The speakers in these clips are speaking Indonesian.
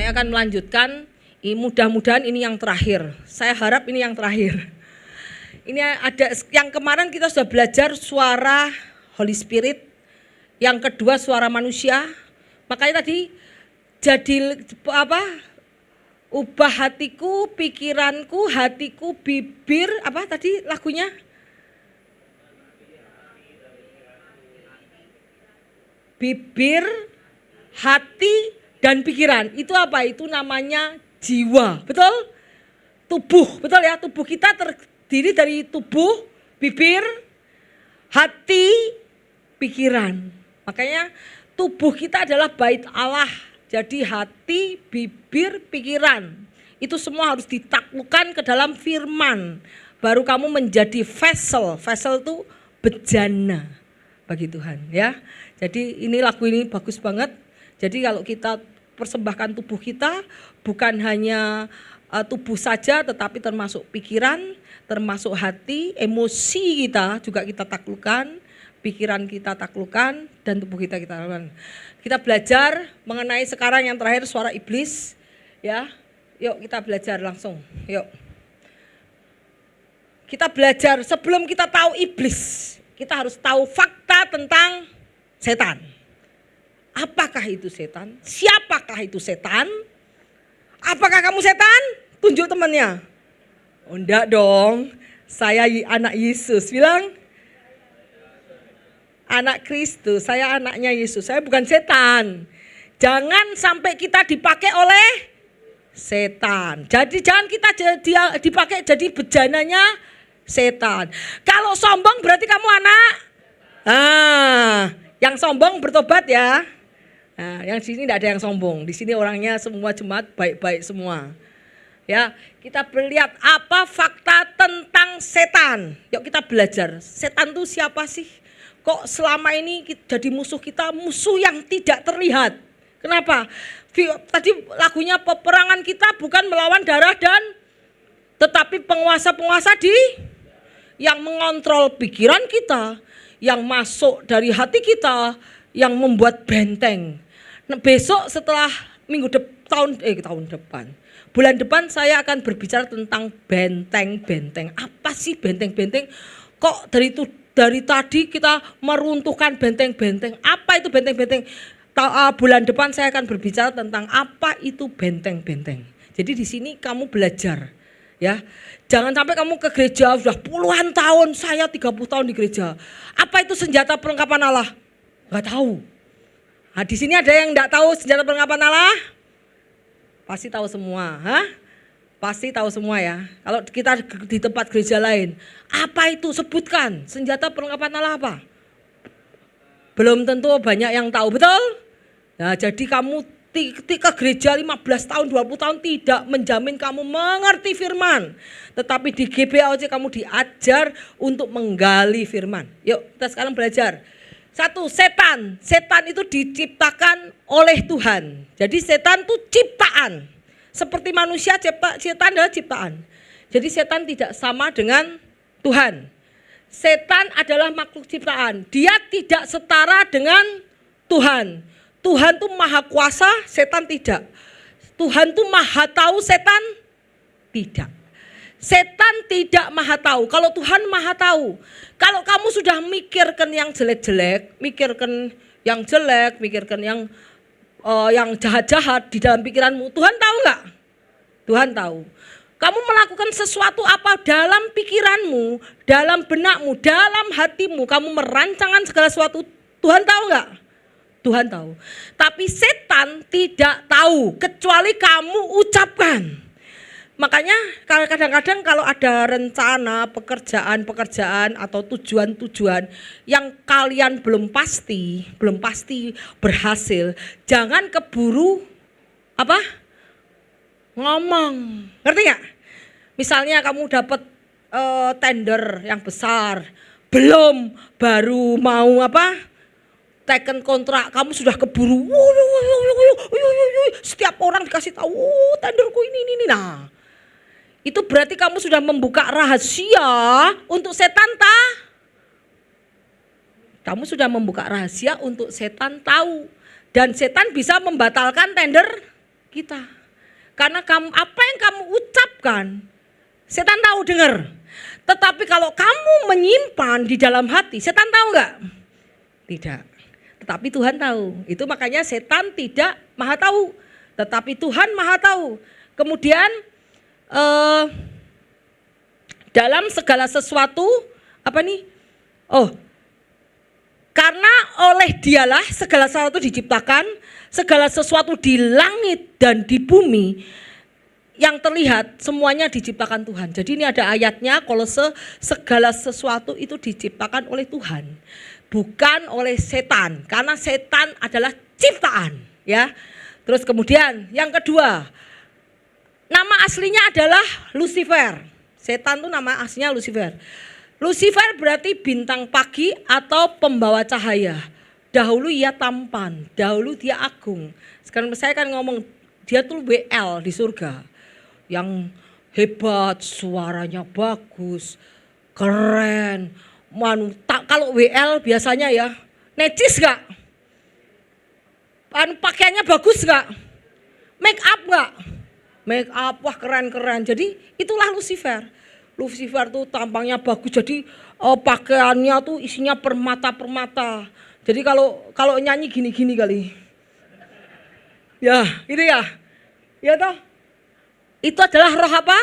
Saya akan melanjutkan, mudah-mudahan ini yang terakhir. Saya harap ini yang terakhir. Ini ada yang kemarin kita sudah belajar suara Holy Spirit, yang kedua suara manusia. Makanya tadi jadi apa? Ubah hatiku, pikiranku, hatiku, bibir, apa tadi lagunya? Bibir, hati, dan pikiran. Itu apa? Itu namanya jiwa, betul? Tubuh, betul ya? Tubuh kita terdiri dari tubuh, bibir, hati, pikiran. Makanya tubuh kita adalah bait Allah. Jadi hati, bibir, pikiran. Itu semua harus ditaklukkan ke dalam firman. Baru kamu menjadi vessel. Vessel itu bejana bagi Tuhan ya. Jadi ini lagu ini bagus banget. Jadi kalau kita persembahkan tubuh kita, bukan hanya tubuh saja, tetapi termasuk pikiran, termasuk hati, emosi kita juga kita taklukkan, pikiran kita taklukkan, dan tubuh kita taklukkan. Kita belajar mengenai sekarang yang terakhir suara iblis ya. Yuk kita belajar langsung. Yuk. Kita belajar sebelum kita tahu iblis, kita harus tahu fakta tentang setan. Apakah itu setan? Siapakah itu setan? Apakah kamu setan? Tunjuk temannya. Oh enggak dong, saya anak Yesus. Bilang, anak Kristus, saya anaknya Yesus. Saya bukan setan. Jangan sampai kita dipakai oleh setan. Jadi jangan kita dipakai jadi bejananya setan. Kalau sombong berarti kamu anak. Yang sombong bertobat ya. Nah, yang di sini tidak ada yang sombong. Di sini orangnya semua jemaat baik-baik semua. Ya, kita melihat apa fakta tentang setan. Yuk kita belajar. Setan itu siapa sih? Kok selama ini jadi musuh kita, musuh yang tidak terlihat. Kenapa? Tadi lagunya peperangan kita bukan melawan darah dan tetapi penguasa-penguasa yang mengontrol pikiran kita, yang masuk dari hati kita, yang membuat benteng. Nah, besok setelah tahun depan, bulan depan saya akan berbicara tentang benteng-benteng. Apa sih benteng-benteng? Kok dari tadi kita meruntuhkan benteng-benteng? Apa itu benteng-benteng? Bulan depan saya akan berbicara tentang apa itu benteng-benteng. Jadi di sini kamu belajar. Ya, jangan sampai kamu ke gereja sudah puluhan tahun, saya 30 tahun di gereja. Apa itu senjata perlengkapan Allah? Enggak tahu. Nah, di sini ada yang enggak tahu senjata perlengkapan Allah? Pasti tahu semua, Pasti tahu semua ya. Kalau kita di tempat gereja lain, apa itu? Sebutkan senjata perlengkapan Allah apa? Belum tentu banyak yang tahu, betul? Nah, jadi kamu ke gereja 15 tahun, 20 tahun tidak menjamin kamu mengerti firman. Tetapi di GBAOC kamu diajar untuk menggali firman. Yuk kita sekarang belajar. Satu, setan. Setan itu diciptakan oleh Tuhan. Jadi setan itu ciptaan. Seperti manusia, setan adalah ciptaan. Jadi setan tidak sama dengan Tuhan. Setan adalah makhluk ciptaan. Dia tidak setara dengan Tuhan. Tuhan itu maha kuasa, setan tidak. Tuhan itu maha tahu, setan tidak. Setan tidak maha tahu. Kalau Tuhan maha tahu. Kalau kamu sudah mikirkan yang jelek-jelek, mikirkan yang jelek, mikirkan yang jahat-jahat di dalam pikiranmu, Tuhan tahu enggak? Tuhan tahu. Kamu melakukan sesuatu apa dalam pikiranmu, dalam benakmu, dalam hatimu, kamu merancangkan segala sesuatu, Tuhan tahu enggak? Tuhan tahu. Tapi setan tidak tahu kecuali kamu ucapkan. Makanya kadang-kadang kalau ada rencana pekerjaan atau tujuan-tujuan yang kalian belum pasti berhasil, jangan keburu ngomong. Ngerti nggak? Misalnya kamu dapat tender yang besar, baru mau teken kontrak, kamu sudah keburu. Setiap orang dikasih tahu, tenderku ini. Nah, itu berarti kamu sudah membuka rahasia untuk setan Kamu sudah membuka rahasia untuk setan tahu. Dan setan bisa membatalkan tender kita. Karena apa yang kamu ucapkan, setan tahu dengar. Tetapi kalau kamu menyimpan di dalam hati, setan tahu enggak? Tidak. Tetapi Tuhan tahu. Itu makanya setan tidak maha tahu. Tetapi Tuhan maha tahu. Kemudian dalam segala sesuatu, karena oleh dialah segala sesuatu diciptakan, segala sesuatu di langit dan di bumi yang terlihat semuanya diciptakan Tuhan. Jadi ini ada ayatnya, Kolose, segala sesuatu itu diciptakan oleh Tuhan, bukan oleh setan, karena setan adalah ciptaan, ya. Terus kemudian yang kedua, nama aslinya adalah Lucifer. Setan itu nama aslinya Lucifer. Lucifer berarti bintang pagi atau pembawa cahaya. Dahulu ia tampan, dahulu dia agung. Sekarang saya kan ngomong dia tuh WL di surga. Yang hebat, suaranya bagus, keren. Kalau WL biasanya ya, necis gak? Pakaiannya bagus gak? Make up gak? Make up, wah keren-keren. Jadi itulah Lucifer. Lucifer tuh tampangnya bagus, jadi pakaiannya tuh isinya permata-permata. Jadi kalau nyanyi gini-gini kali. Ya, itu ya. Ya toh? Itu adalah roh apa?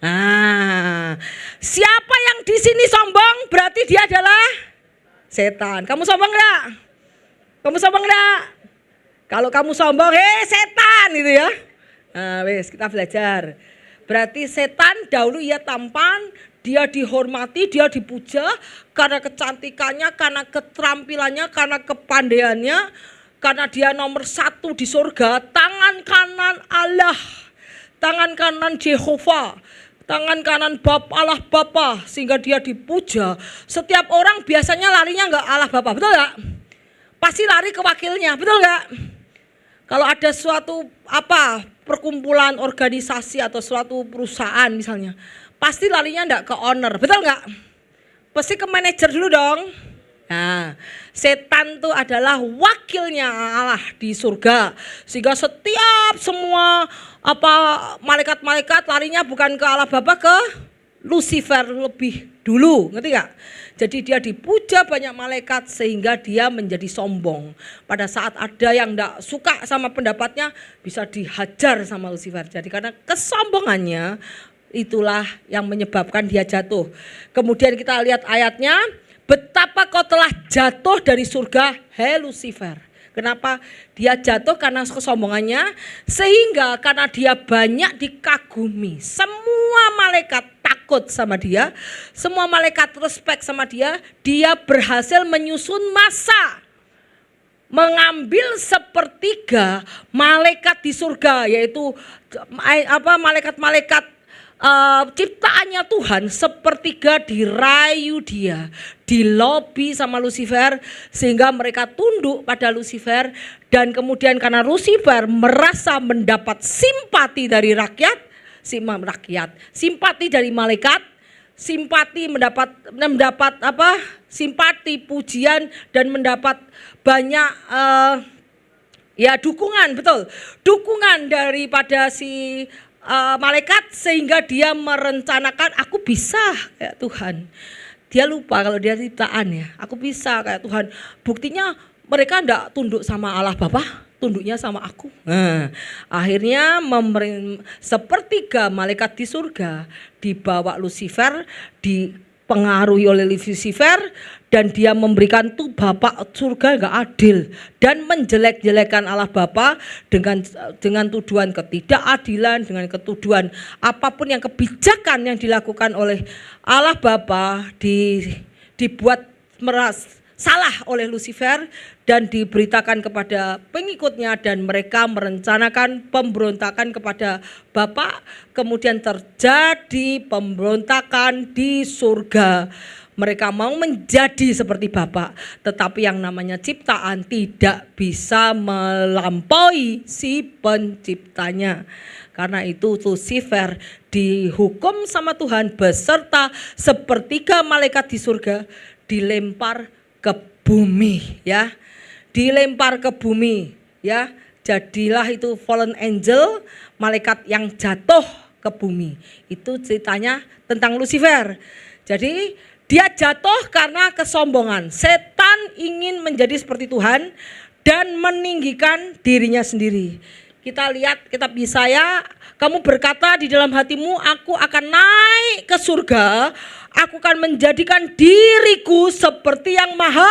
Nah, siapa yang di sini sombong berarti dia adalah setan. Kamu sombong enggak? Kamu sombong enggak? Kalau kamu sombong, setan itu ya. Nah, wes kita belajar. Berarti setan dahulu ia tampan, dia dihormati, dia dipuja karena kecantikannya, karena keterampilannya, karena kepandaiannya, karena dia nomor 1 di surga, tangan kanan Allah, tangan kanan Jehovah, tangan kanan Allah Bapa, sehingga dia dipuja. Setiap orang biasanya larinya enggak Allah Bapa, betul enggak? Pasti lari ke wakilnya, betul enggak? Kalau ada suatu perkumpulan organisasi atau suatu perusahaan misalnya, pasti larinya enggak ke owner, betul enggak? Pasti ke manajer dulu dong. Nah, setan itu adalah wakilnya Allah di surga, sehingga setiap semua malaikat-malaikat larinya bukan ke Allah Bapa, ke Lucifer lebih dulu, ngerti gak? Jadi dia dipuja banyak malaikat sehingga dia menjadi sombong. Pada saat ada yang tidak suka sama pendapatnya, bisa dihajar sama Lucifer. Jadi karena kesombongannya itulah yang menyebabkan dia jatuh. Kemudian kita lihat ayatnya, betapa kau telah jatuh dari surga, hai Lucifer. Kenapa dia jatuh? Karena kesombongannya, sehingga karena dia banyak dikagumi. Semua malaikat takut sama dia, semua malaikat respect sama dia. Dia berhasil menyusun masa, mengambil sepertiga malaikat di surga, yaitu malaikat-malaikat ciptaannya Tuhan, sepertiga dirayu dia, dilobi sama Lucifer, sehingga mereka tunduk pada Lucifer. Dan kemudian karena Lucifer merasa mendapat simpati dari rakyat, simpati dari malaikat, simpati mendapat simpati, pujian, dan mendapat banyak dukungan, betul, dukungan daripada si malaikat, sehingga dia merencanakan, aku bisa kayak Tuhan. Dia lupa kalau dia ciptaan ya, aku bisa kayak Tuhan. Buktinya mereka enggak tunduk sama Allah Bapa, tunduknya sama aku. Nah, akhirnya sepertiga malaikat di surga dibawa Lucifer, dipengaruhi oleh Lucifer, dan dia memberikan tuh Bapak surga enggak adil dan menjelek-jelekan Allah Bapa dengan tuduhan ketidakadilan, dengan ketuduhan apapun yang kebijakan yang dilakukan oleh Allah Bapa dibuat salah oleh Lucifer dan diberitakan kepada pengikutnya, dan mereka merencanakan pemberontakan kepada Bapa. Kemudian terjadi pemberontakan di surga. Mereka mau menjadi seperti Bapa, tetapi yang namanya ciptaan tidak bisa melampaui si penciptanya. Karena itu Lucifer dihukum sama Tuhan beserta sepertiga malaikat di surga, dilempar ke bumi, ya. Dilempar ke bumi, ya. jadilah itu fallen angel, malaikat yang jatuh ke bumi. Itu ceritanya tentang Lucifer. Jadi dia jatuh karena kesombongan. Setan ingin menjadi seperti Tuhan dan meninggikan dirinya sendiri. Kita lihat kitab Yesaya, kamu berkata di dalam hatimu, aku akan naik ke surga, aku akan menjadikan diriku seperti yang maha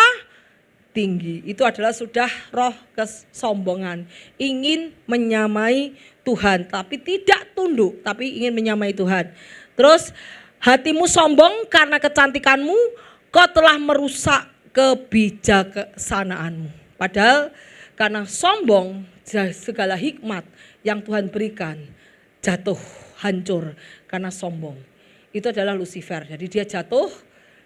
tinggi. Itu adalah sudah roh kesombongan, ingin menyamai Tuhan, tapi tidak tunduk, tapi ingin menyamai Tuhan. Terus hatimu sombong karena kecantikanmu, kau telah merusak kebijaksanaanmu. Padahal karena sombong, segala hikmat yang Tuhan berikan jatuh, hancur karena sombong. Itu adalah Lucifer. Jadi dia jatuh,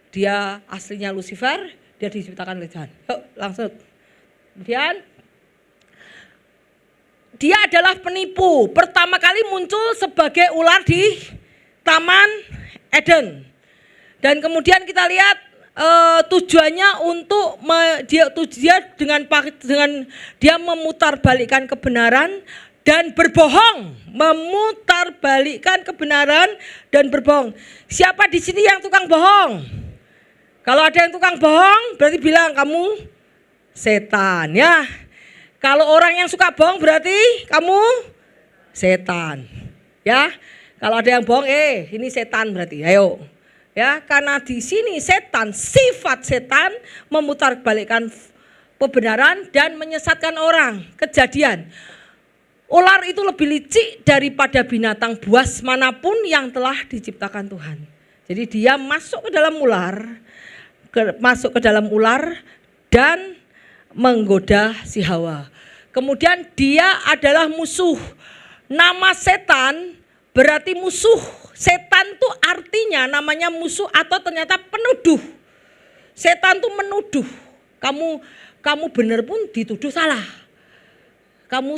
dia aslinya Lucifer, dia diciptakan oleh Tuhan. Yuk langsung. Kemudian dia adalah penipu. Pertama kali muncul sebagai ular di Taman Eden. Dan kemudian kita lihat tujuannya untuk dia dengan dia memutarbalikkan kebenaran dan berbohong, memutarbalikkan kebenaran dan berbohong. Siapa di sini yang tukang bohong? Kalau ada yang tukang bohong, berarti bilang kamu setan ya. Kalau orang yang suka bohong berarti kamu setan ya. Kalau ada yang bohong, ini setan berarti. Ayo. Ya, karena di sini setan, sifat setan memutarbalikkan kebenaran dan menyesatkan orang. Kejadian, ular itu lebih licik daripada binatang buas manapun yang telah diciptakan Tuhan. Jadi dia masuk ke dalam ular, dan menggoda si Hawa. Kemudian dia adalah musuh. Nama setan berarti musuh. Setan tuh artinya namanya musuh atau ternyata penuduh. Setan tuh menuduh. Kamu benar pun dituduh salah. Kalau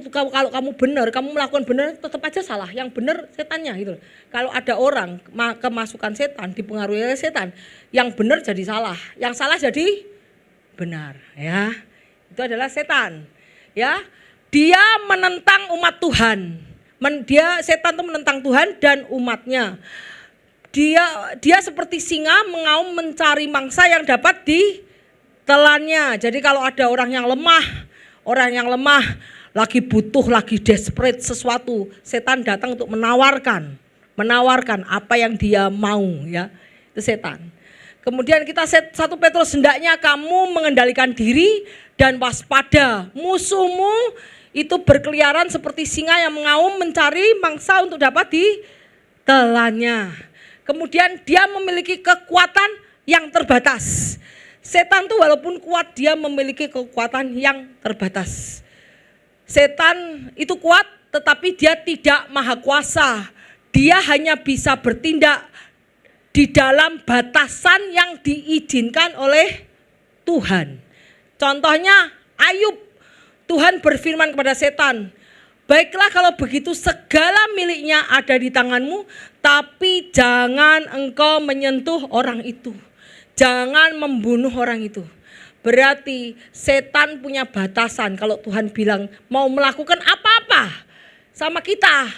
kamu benar, kamu melakukan benar tetap aja salah. Yang benar setannya gitu. Kalau ada orang kemasukan setan, dipengaruhi oleh setan, yang benar jadi salah, yang salah jadi benar, ya. Itu adalah setan. Ya. Dia menentang umat Tuhan. Setan itu menentang Tuhan dan umatnya. Dia seperti singa mengaum mencari mangsa yang dapat ditelannya. Jadi kalau ada orang yang lemah lagi butuh, lagi desperate sesuatu, setan datang untuk menawarkan apa yang dia mau, ya. Itu setan. Kemudian kita 1 Petrus, hendaknya kamu mengendalikan diri dan waspada. Musuhmu itu berkeliaran seperti singa yang mengaum mencari mangsa untuk dapat ditelannya. Kemudian dia memiliki kekuatan yang terbatas. Setan tuh walaupun kuat, dia memiliki kekuatan yang terbatas. Setan itu kuat tetapi dia tidak maha kuasa. Dia hanya bisa bertindak di dalam batasan yang diizinkan oleh Tuhan. Contohnya Ayub. Tuhan berfirman kepada setan, baiklah kalau begitu segala miliknya ada di tanganmu, tapi jangan engkau menyentuh orang itu. Jangan membunuh orang itu. Berarti setan punya batasan. Kalau Tuhan bilang mau melakukan apa-apa sama kita,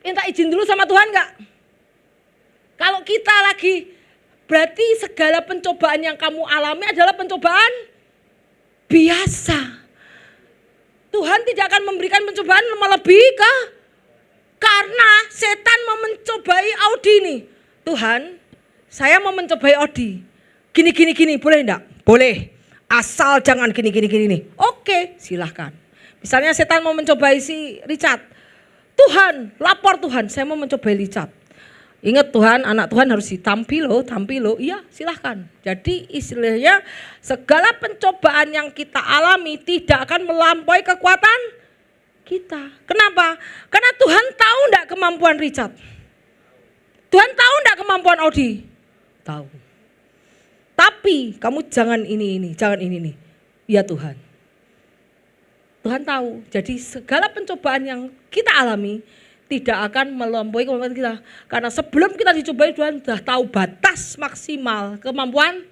minta izin dulu sama Tuhan enggak? Kalau kita lagi, berarti segala pencobaan yang kamu alami adalah pencobaan biasa. Tuhan tidak akan memberikan pencobaan lebih karena setan mau mencobai Audi nih. Tuhan, saya mau mencobai Audi. Gini, boleh enggak? Boleh. Asal jangan gini nih. Oke, silahkan. Misalnya setan mau mencobai si Richard. Tuhan, lapor Tuhan, saya mau mencobai Richard. Ingat Tuhan, anak Tuhan harus tampil loh. Iya, silahkan. Jadi istilahnya segala pencobaan yang kita alami tidak akan melampaui kekuatan kita. Kenapa? Karena Tuhan tahu enggak kemampuan Richard? Tuhan tahu enggak kemampuan Audi? Tahu. Tapi kamu jangan ini, jangan ini nih. Ya Tuhan. Tuhan tahu. Jadi segala pencobaan yang kita alami tidak akan melampaui kemampuan kita. Karena sebelum kita dicobai, Tuhan sudah tahu batas maksimal kemampuan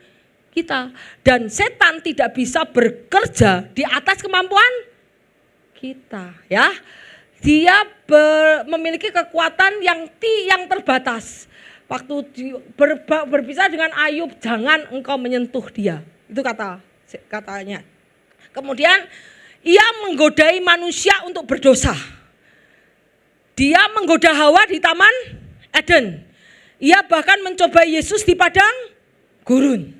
kita. Dan setan tidak bisa bekerja di atas kemampuan kita, ya. Dia memiliki kekuatan yang terbatas. Waktu berpisah dengan Ayub, jangan engkau menyentuh dia. Itu katanya. Kemudian ia menggodai manusia untuk berdosa. Dia menggoda Hawa di Taman Eden. Ia bahkan mencobai Yesus di padang gurun.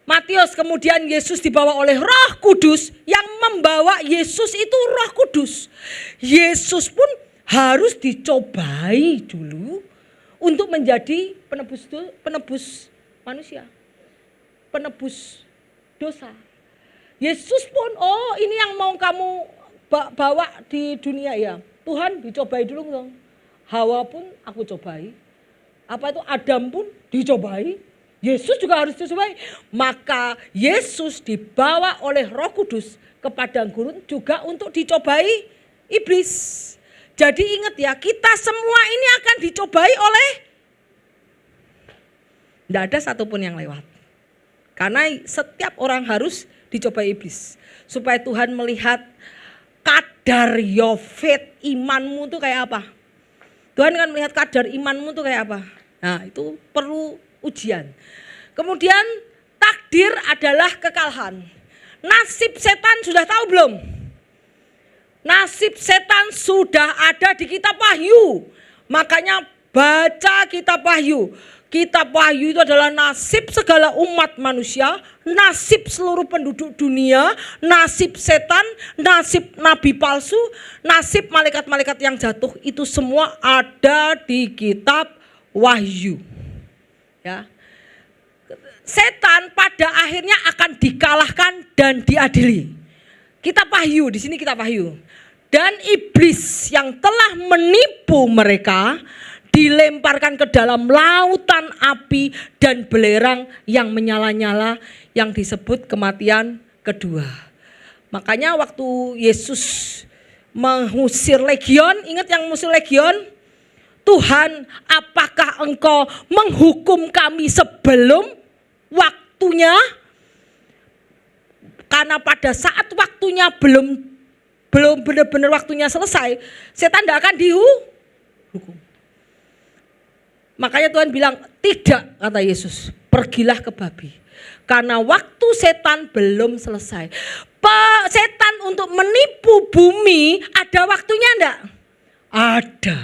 Matius, kemudian Yesus dibawa oleh Roh Kudus, yang membawa Yesus itu Roh Kudus. Yesus pun harus dicobai dulu untuk menjadi penebus manusia, penebus dosa. Yesus pun, oh ini yang mau kamu bawa di dunia ya. Tuhan dicobai dulu dong. Hawa pun aku cobai. Apa itu Adam pun dicobai. Yesus juga harus dicobai. Maka Yesus dibawa oleh Roh Kudus ke padang gurun juga untuk dicobai iblis. Jadi ingat ya, kita semua ini akan dicobai oleh, tidak ada satupun yang lewat. Karena setiap orang harus dicobai iblis. Supaya Tuhan melihat kadar yofet imanmu itu kayak apa. Tuhan kan melihat kadar imanmu itu kayak apa. Nah itu perlu ujian. Kemudian takdir adalah kekalahan. Nasib setan sudah tahu belum? Nasib setan sudah ada di kitab Wahyu. Makanya baca kitab Wahyu. Kitab Wahyu itu adalah nasib segala umat manusia, nasib seluruh penduduk dunia, nasib setan, nasib nabi palsu, nasib malaikat-malaikat yang jatuh. Itu semua ada di kitab Wahyu. Ya. Setan pada akhirnya akan dikalahkan dan diadili. Kitab Wahyu, di sini kitab Wahyu. Dan iblis yang telah menipu mereka dilemparkan ke dalam lautan api dan belerang yang menyala-nyala, yang disebut kematian kedua. Makanya waktu Yesus mengusir legion, ingat yang mengusir legion? Tuhan, apakah engkau menghukum kami sebelum waktunya? Karena pada saat waktunya belum benar-benar waktunya selesai, setan tidak akan dihukum. Makanya Tuhan bilang, tidak, kata Yesus, pergilah ke babi. Karena waktu setan belum selesai. Setan untuk menipu bumi ada waktunya enggak? Ada.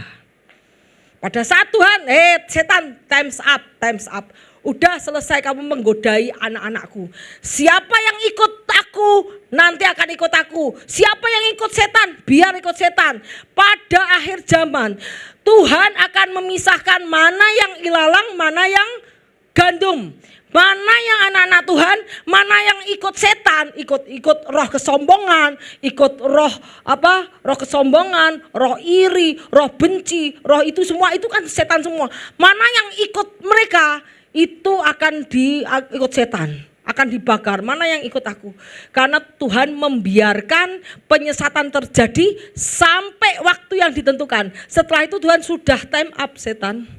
Pada saat Tuhan, setan, time's up. Udah selesai kamu menggodai anak-anakku. Siapa yang ikut aku, nanti akan ikut aku. Siapa yang ikut setan, biar ikut setan. Pada akhir zaman, Tuhan akan memisahkan mana yang ilalang, mana yang gandum. Mana yang anak-anak Tuhan, mana yang ikut setan, ikut roh kesombongan, ikut roh kesombongan, roh iri, roh benci, roh itu semua itu kan setan semua. Mana yang ikut mereka itu akan ikut setan, akan dibakar. Mana yang ikut aku? Karena Tuhan membiarkan penyesatan terjadi sampai waktu yang ditentukan. Setelah itu Tuhan sudah time up setan.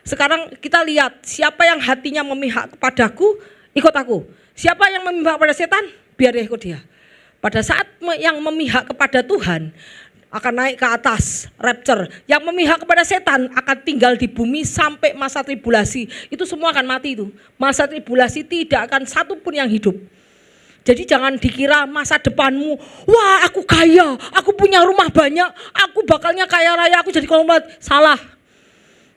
Sekarang kita lihat siapa yang hatinya memihak kepadaku, ikut aku. Siapa yang memihak kepada setan, biar dia ikut dia. Pada saat yang memihak kepada Tuhan akan naik ke atas, rapture. Yang memihak kepada setan akan tinggal di bumi sampai masa tribulasi. Itu semua akan mati itu. Masa tribulasi tidak akan satu pun yang hidup. Jadi jangan dikira masa depanmu, wah aku kaya, aku punya rumah banyak, aku bakalnya kaya raya, aku jadi konglomerat. Salah.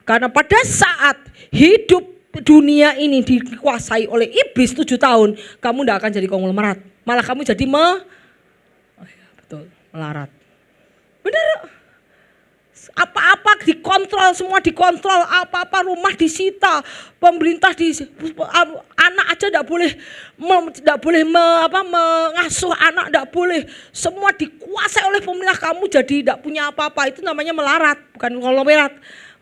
Karena pada saat hidup dunia ini dikuasai oleh iblis 7 tahun, kamu tidak akan jadi konglomerat. Malah kamu jadi melarat. Benar. Apa-apa dikontrol, semua dikontrol, apa-apa rumah disita, pemerintah anak aja tidak boleh mengasuh anak, tidak boleh, semua dikuasai oleh pemerintah, kamu jadi tidak punya apa-apa. Itu namanya melarat, bukan konglomerat.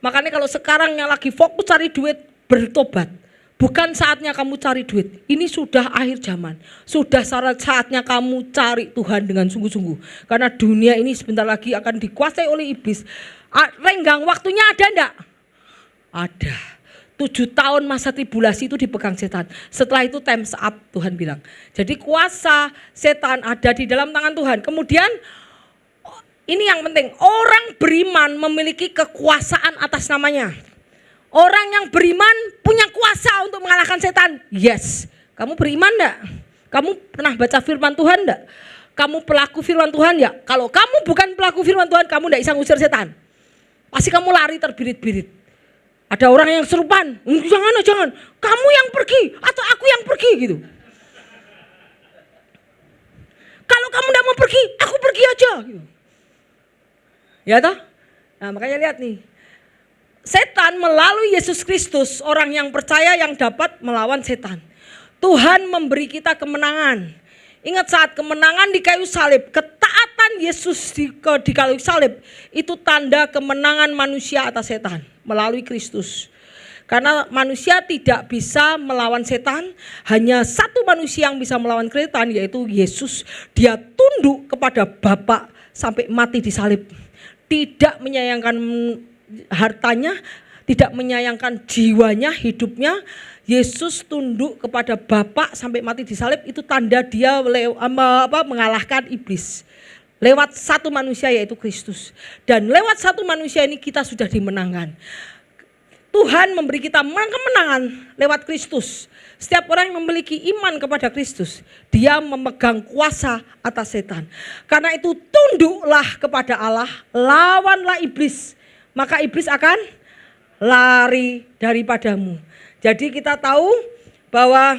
Makanya kalau sekarang yang lagi fokus cari duit, bertobat. Bukan saatnya kamu cari duit. Ini sudah akhir zaman. Sudah saatnya kamu cari Tuhan dengan sungguh-sungguh. Karena dunia ini sebentar lagi akan dikuasai oleh iblis. Renggang waktunya ada enggak? Ada. 7 tahun masa tribulasi itu dipegang setan. Setelah itu time's up, Tuhan bilang. Jadi kuasa setan ada di dalam tangan Tuhan. Kemudian Ini yang penting, orang beriman memiliki kekuasaan atas namanya. Orang yang beriman punya kuasa untuk mengalahkan setan. Yes. Kamu beriman enggak? Kamu pernah baca firman Tuhan enggak? Kamu pelaku firman Tuhan ya? Kalau kamu bukan pelaku firman Tuhan, kamu enggak bisa ngusir setan. Pasti kamu lari terbirit-birit. Ada orang yang serupan, jangan. Kamu yang pergi atau aku yang pergi gitu. Kalau kamu enggak mau pergi, aku pergi aja gitu. Ya toh? Nah, makanya lihat nih. Setan melalui Yesus Kristus, orang yang percaya yang dapat melawan setan. Tuhan memberi kita kemenangan. Ingat saat kemenangan di kayu salib, ketaatan Yesus di kayu salib itu tanda kemenangan manusia atas setan melalui Kristus. Karena manusia tidak bisa melawan setan, hanya satu manusia yang bisa melawan setan, yaitu Yesus. Dia tunduk kepada Bapa sampai mati di salib. Tidak menyayangkan hartanya, tidak menyayangkan jiwanya, hidupnya. Yesus tunduk kepada Bapa sampai mati di salib, itu tanda dia mengalahkan iblis. Lewat satu manusia yaitu Kristus. Dan lewat satu manusia ini kita sudah dimenangkan. Tuhan memberi kita kemenangan lewat Kristus. Setiap orang yang memiliki iman kepada Kristus, dia memegang kuasa atas setan. Karena itu tunduklah kepada Allah, lawanlah iblis, maka iblis akan lari daripadamu. Jadi kita tahu bahwa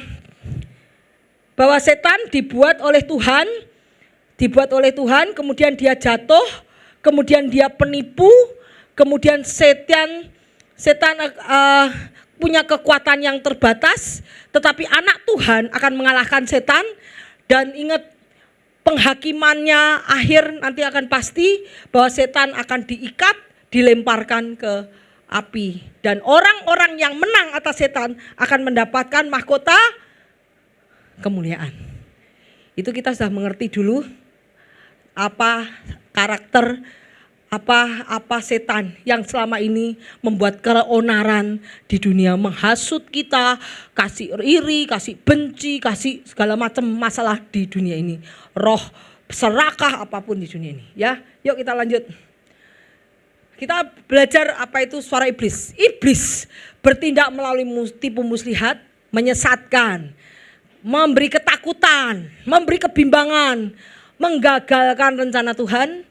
setan dibuat oleh Tuhan, kemudian dia jatuh, kemudian dia penipu, kemudian setan punya kekuatan yang terbatas, tetapi anak Tuhan akan mengalahkan setan. Dan ingat, penghakimannya akhir nanti akan pasti bahwa setan akan diikat, dilemparkan ke api. Dan orang-orang yang menang atas setan akan mendapatkan mahkota kemuliaan. Itu kita sudah mengerti dulu apa karakter, apa setan yang selama ini membuat keonaran di dunia, menghasut kita, kasih iri, kasih benci, kasih segala macam masalah di dunia ini. Roh serakah apapun di dunia ini, ya. Yuk kita lanjut. Kita belajar apa itu suara iblis. Iblis bertindak melalui tipu muslihat, menyesatkan, memberi ketakutan, memberi kebimbangan, menggagalkan rencana Tuhan,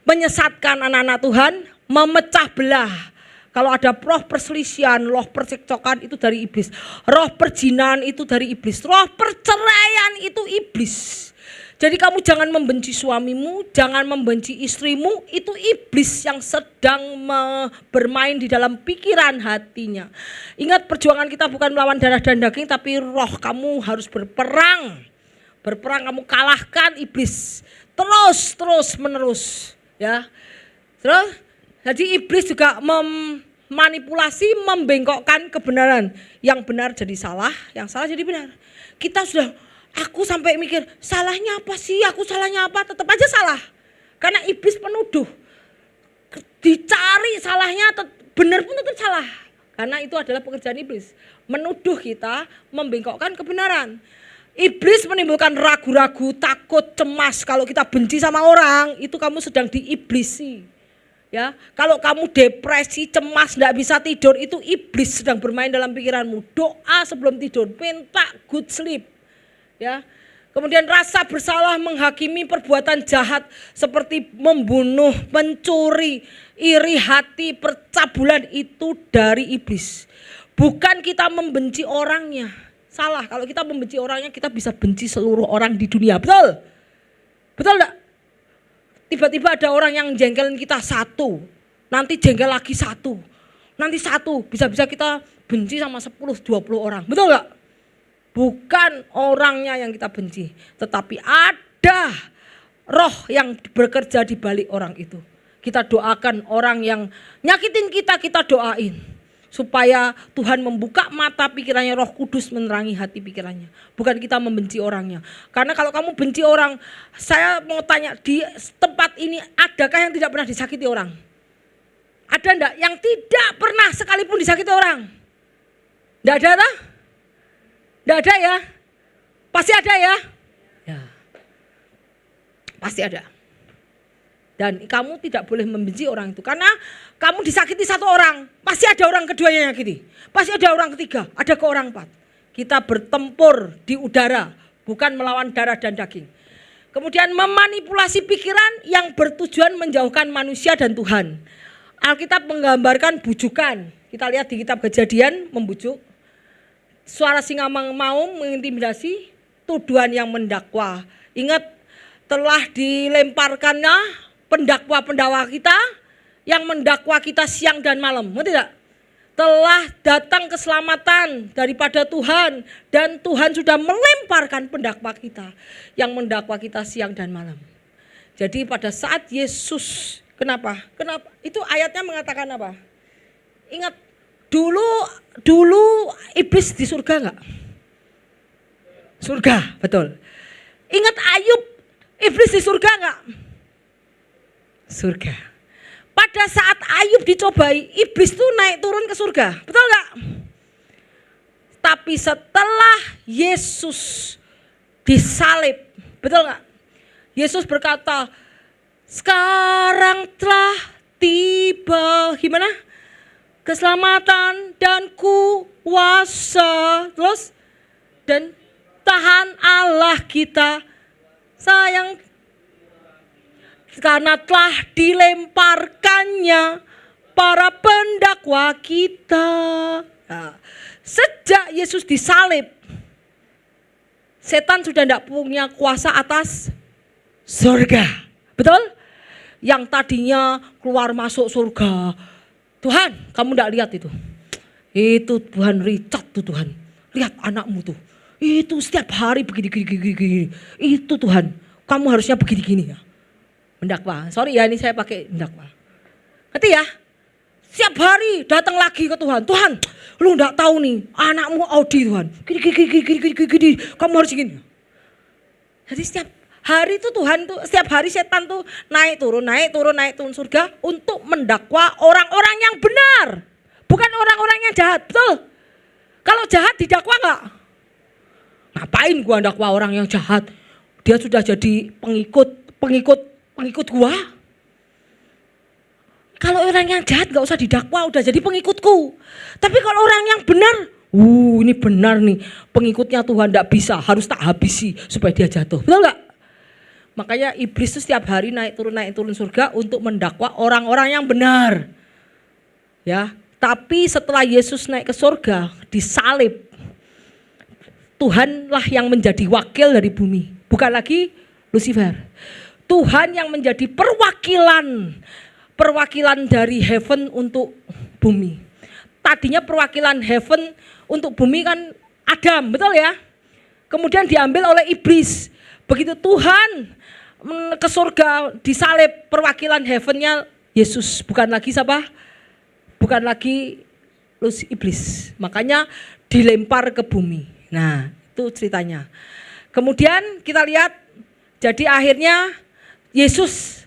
menyesatkan anak-anak Tuhan, memecah belah. Kalau ada roh perselisihan, roh percekcokan itu dari iblis. Roh perjinahan itu dari iblis. Roh perceraian itu iblis. Jadi kamu jangan membenci suamimu, jangan membenci istrimu, itu iblis yang sedang bermain di dalam pikiran hatinya. Ingat, perjuangan kita bukan melawan darah dan daging, tapi roh. Kamu harus berperang. Berperang, kamu kalahkan iblis. Terus menerus, ya. Terus, jadi iblis juga memanipulasi, membengkokkan kebenaran. Yang benar jadi salah, yang salah jadi benar. Kita sudah, aku sampai mikir, salahnya apa sih? Aku salahnya apa? Tetap aja salah. Karena iblis penuduh. Dicari salahnya, benar pun tetap salah. Karena itu adalah pekerjaan iblis. Menuduh kita, membengkokkan kebenaran. Iblis menimbulkan ragu-ragu, takut, cemas. Kalau kita benci sama orang, itu kamu sedang diiblisi. Ya, kalau kamu depresi, cemas, tidak bisa tidur, itu iblis sedang bermain dalam pikiranmu. Doa sebelum tidur, minta good sleep. Ya. Kemudian rasa bersalah menghakimi perbuatan jahat seperti membunuh, mencuri, iri hati, percabulan, itu dari iblis. Bukan kita membenci orangnya. Salah, kalau kita membenci orangnya, kita bisa benci seluruh orang di dunia. Betul? Betul enggak? Tiba-tiba ada orang yang jengkelin kita satu, nanti jengkel lagi satu, nanti satu, bisa-bisa kita benci sama 10-20 orang. Betul enggak? Bukan orangnya yang kita benci, tetapi ada roh yang bekerja di balik orang itu. Kita doakan orang yang nyakitin kita, kita doain. Supaya Tuhan membuka mata pikirannya, Roh Kudus menerangi hati pikirannya. Bukan kita membenci orangnya. Karena kalau kamu benci orang, saya mau tanya, di tempat ini adakah yang tidak pernah disakiti orang? Ada enggak yang tidak pernah sekalipun disakiti orang? Enggak ada tak? Enggak ada ya? Pasti ada ya? Ya. Pasti ada. Dan kamu tidak boleh membenci orang itu. Karena kamu disakiti satu orang, pasti ada orang kedua yang nyakiti. Pasti ada orang ketiga, ada ke orang empat. Kita bertempur di udara, bukan melawan darah dan daging. Kemudian memanipulasi pikiran yang bertujuan menjauhkan manusia dan Tuhan. Alkitab menggambarkan bujukan. Kita lihat di kitab Kejadian, membujuk. Suara singa mau mengintimidasi, tuduhan yang mendakwa. Ingat, telah dilemparkannya pendakwa-pendakwa kita yang mendakwa kita siang dan malam. Ngerti tidak? Telah datang keselamatan daripada Tuhan dan Tuhan sudah melemparkan pendakwa kita yang mendakwa kita siang dan malam. Jadi pada saat Yesus, kenapa? Itu ayatnya mengatakan apa? Ingat, dulu iblis di surga enggak? Surga, betul. Ingat Ayub, iblis di surga enggak? Surga. Pada saat Ayub dicobai, iblis tuh naik turun ke surga. Betul enggak? Tapi setelah Yesus disalib, betul enggak? Yesus berkata, sekarang telah tiba, gimana? Keselamatan dan kuasa. Terus, dan tahan Allah kita sayang. Karena telah dilemparkannya para pendakwa kita. Nah, sejak Yesus disalib, setan sudah tidak punya kuasa atas surga. Betul? Yang tadinya keluar masuk surga. Tuhan, kamu tidak lihat itu. Itu Tuhan Richard tuh Tuhan. Lihat anakmu tuh. Itu setiap hari begini. Itu Tuhan, kamu harusnya begini ya. Mendakwa, sorry ya ini saya pakai mendakwa. Ngerti ya? Setiap hari datang lagi ke Tuhan. Tuhan, lu enggak tahu nih anakmu Audi Tuhan. Gini, kamu harus gini. Jadi setiap hari itu Tuhan tuh, setiap hari setan tuh naik turun surga untuk mendakwa orang-orang yang benar. Bukan orang-orang yang jahat, betul. Kalau jahat didakwa enggak? Ngapain gua dakwa orang yang jahat? Dia sudah jadi pengikut gua. Kalau orang yang jahat gak usah didakwa, udah jadi pengikutku. Tapi kalau orang yang benar, ini benar nih, pengikutnya Tuhan gak bisa, harus tak habisi supaya dia jatuh. Betul gak? Makanya iblis itu setiap hari naik turun surga untuk mendakwa orang-orang yang benar. Ya, tapi setelah Yesus naik ke surga, disalib, Tuhanlah yang menjadi wakil dari bumi, bukan lagi Lucifer. Tuhan yang menjadi perwakilan dari heaven untuk bumi. Tadinya perwakilan heaven untuk bumi kan Adam, betul ya? Kemudian diambil oleh iblis. Begitu Tuhan ke surga disalib, perwakilan heavennya Yesus, bukan lagi siapa? Bukan lagi iblis. Makanya dilempar ke bumi. Nah, itu ceritanya. Kemudian kita lihat, jadi akhirnya Yesus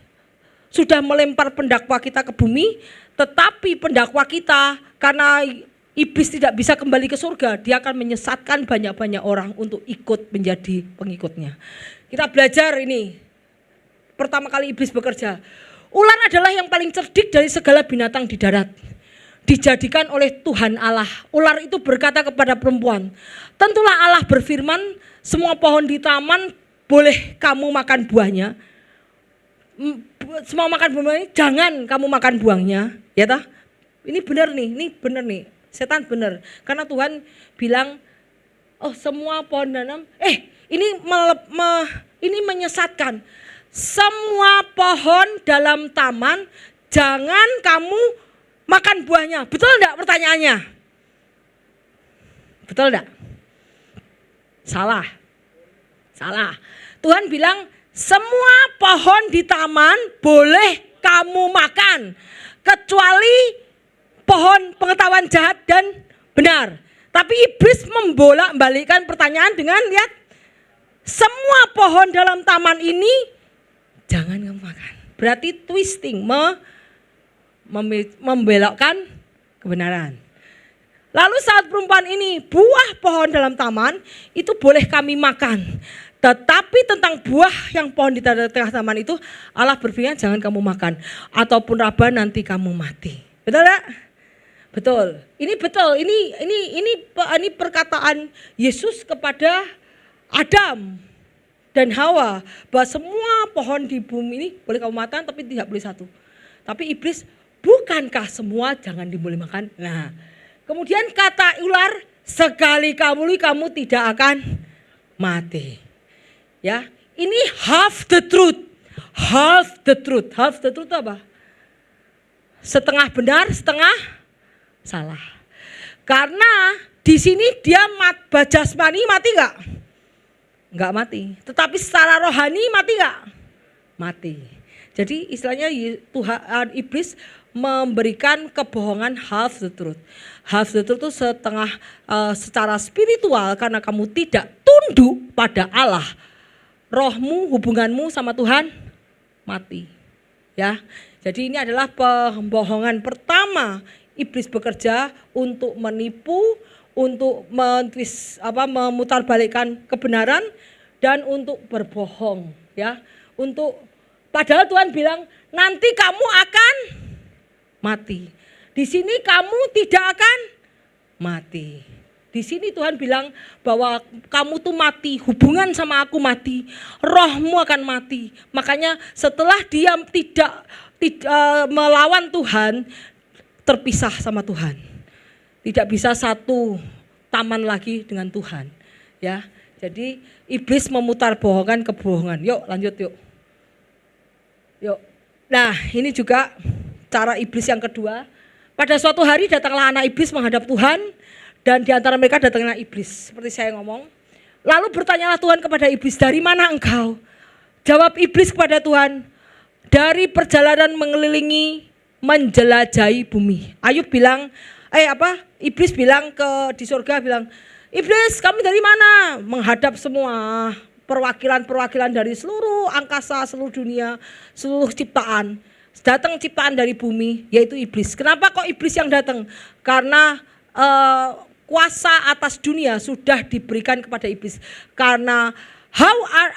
sudah melempar pendakwa kita ke bumi, tetapi pendakwa kita karena iblis tidak bisa kembali ke surga, dia akan menyesatkan banyak-banyak orang untuk ikut menjadi pengikutnya. Kita belajar ini, pertama kali iblis bekerja. Ular adalah yang paling cerdik dari segala binatang di darat. Dijadikan oleh Tuhan Allah. Ular itu berkata kepada perempuan, tentulah Allah berfirman, semua pohon di taman boleh kamu makan buahnya. Semua makan buahnya, jangan kamu makan buahnya, ya toh? Ini benar nih, setan benar. Karena Tuhan bilang, oh semua pohon tanam, ini menyesatkan. Semua pohon dalam taman, jangan kamu makan buahnya. Betul enggak pertanyaannya? Betul enggak? Salah. Tuhan bilang, semua pohon di taman boleh kamu makan, kecuali pohon pengetahuan jahat dan benar. Tapi iblis membolak-balikkan pertanyaan dengan lihat, semua pohon dalam taman ini jangan kamu makan. Berarti twisting, membelokkan kebenaran. Lalu saat perempuan ini, buah pohon dalam taman itu boleh kami makan, Tetapi tentang buah yang pohon di tengah taman itu, Allah berfirman jangan kamu makan, ataupun raba nanti kamu mati. Betul tak? Betul. Ini betul. Ini perkataan Yesus kepada Adam dan Hawa, bahwa semua pohon di bumi ini boleh kamu makan tapi tidak boleh satu. Tapi iblis, bukankah semua jangan diboleh makan? Nah, kemudian kata ular, sekali kamu tidak akan mati. Ya, ini half the truth. Half the truth. Half the truth apa? Setengah benar, setengah salah. Karena di sini dia jasmani mati enggak? Enggak mati. Tetapi secara rohani mati enggak? Mati. Jadi istilahnya Tuhan, iblis memberikan kebohongan half the truth. Half the truth itu setengah secara spiritual, karena kamu tidak tunduk pada Allah. Rohmu, hubunganmu sama Tuhan mati. Ya. Jadi ini adalah pembohongan pertama iblis bekerja untuk menipu, untuk memutarbalikkan kebenaran dan untuk berbohong, ya. Padahal Tuhan bilang nanti kamu akan mati. Di sini kamu tidak akan mati. Di sini Tuhan bilang bahwa kamu tuh mati, hubungan sama aku mati, rohmu akan mati. Makanya setelah dia tidak melawan Tuhan, terpisah sama Tuhan. Tidak bisa satu taman lagi dengan Tuhan. Ya, jadi iblis memutar kebohongan. Yuk lanjut yuk. Nah, ini juga cara iblis yang kedua. Pada suatu hari datanglah anak iblis menghadap Tuhan, dan di antara mereka datanglah iblis. Seperti saya ngomong. Lalu bertanyalah Tuhan kepada iblis, dari mana engkau? Jawab iblis kepada Tuhan, dari perjalanan mengelilingi, menjelajahi bumi. Ayub bilang, iblis bilang di surga bilang, iblis kami dari mana? Menghadap semua perwakilan-perwakilan dari seluruh angkasa, seluruh dunia, seluruh ciptaan. Datang ciptaan dari bumi, yaitu iblis. Kenapa kok iblis yang datang? Karena kuasa atas dunia sudah diberikan kepada iblis. Karena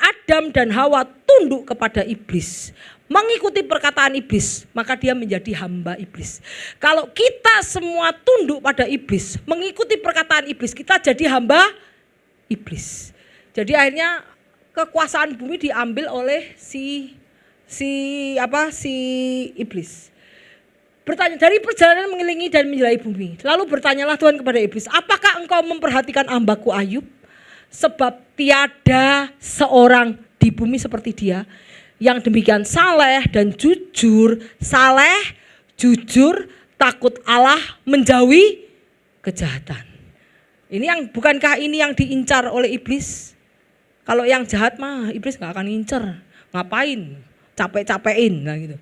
Adam dan Hawa tunduk kepada iblis, mengikuti perkataan iblis, maka dia menjadi hamba iblis. Kalau kita semua tunduk pada iblis, mengikuti perkataan iblis, kita jadi hamba iblis. Jadi akhirnya kekuasaan bumi diambil oleh si iblis. Bertanya, dari perjalanan mengelilingi dan menjelajahi bumi. Lalu bertanyalah Tuhan kepada iblis, apakah engkau memperhatikan hambaku Ayub? Sebab tiada seorang di bumi seperti dia, yang demikian saleh dan jujur. Saleh, jujur, takut Allah, menjauhi kejahatan. Bukankah ini yang diincar oleh iblis? Kalau yang jahat mah iblis gak akan ngincer. Ngapain? Capek-capekin nah gitu.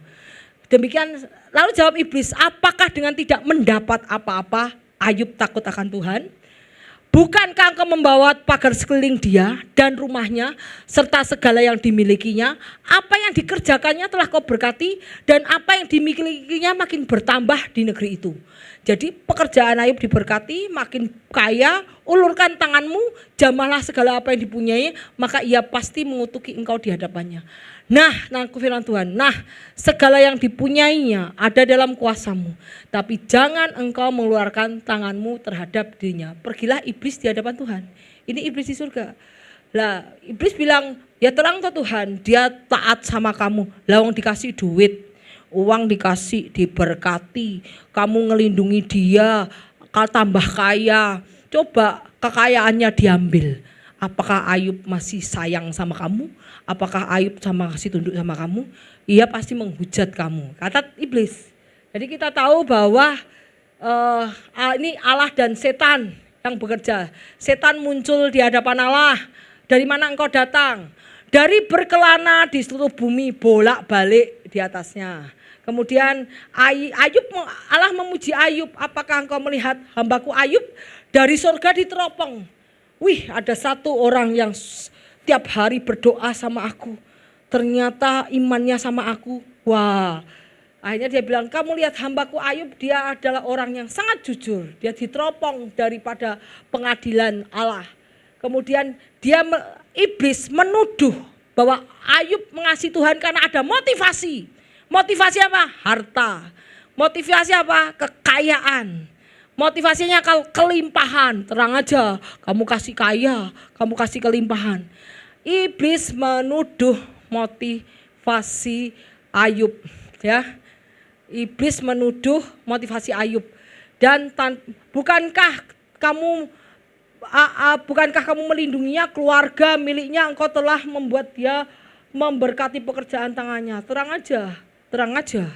Demikian, lalu jawab iblis, apakah dengan tidak mendapat apa-apa Ayub takut akan Tuhan? Bukankah engkau membawa pagar sekeliling dia dan rumahnya serta segala yang dimilikinya? Apa yang dikerjakannya telah kau berkati, dan apa yang dimilikinya makin bertambah di negeri itu. Jadi pekerjaan Ayub diberkati, makin kaya. Ulurkan tanganmu, jamahlah segala apa yang dipunyai, maka ia pasti mengutuki engkau di hadapannya. Nah, firman Tuhan, segala yang dipunyainya ada dalam kuasamu, tapi jangan engkau mengeluarkan tanganmu terhadap dirinya. Pergilah iblis di hadapan Tuhan. Ini iblis di surga. Lah, iblis bilang, ya terang toh Tuhan, dia taat sama kamu. Lawang dikasih duit, uang dikasih, diberkati, kamu ngelindungi dia, kau tambah kaya. Coba kekayaannya diambil. Apakah Ayub masih sayang sama kamu? Apakah Ayub masih tunduk sama kamu? Ia pasti menghujat kamu, kata iblis. Jadi kita tahu bahwa ini Allah dan setan yang bekerja. Setan muncul di hadapan Allah. Dari mana engkau datang? Dari berkelana di seluruh bumi, bolak-balik di atasnya. Kemudian Allah memuji Ayub, apakah engkau melihat hambaku Ayub? Dari surga diteropong. Wih, ada satu orang yang tiap hari berdoa sama aku. Ternyata imannya sama aku. Wah, akhirnya dia bilang, kamu lihat hambaku Ayub, dia adalah orang yang sangat jujur. Dia diteropong daripada pengadilan Allah. Kemudian iblis menuduh bahwa Ayub mengasihi Tuhan karena ada motivasi. Motivasi apa? Harta. Motivasi apa? Kekayaan. Motivasinya kalau kelimpahan. Terang aja, kamu kasih kaya, kamu kasih kelimpahan. Iblis menuduh motivasi Ayub, ya. Iblis menuduh motivasi Ayub. Dan bukankah kamu melindunginya, keluarga miliknya engkau telah membuat dia memberkati pekerjaan tangannya. Terang aja.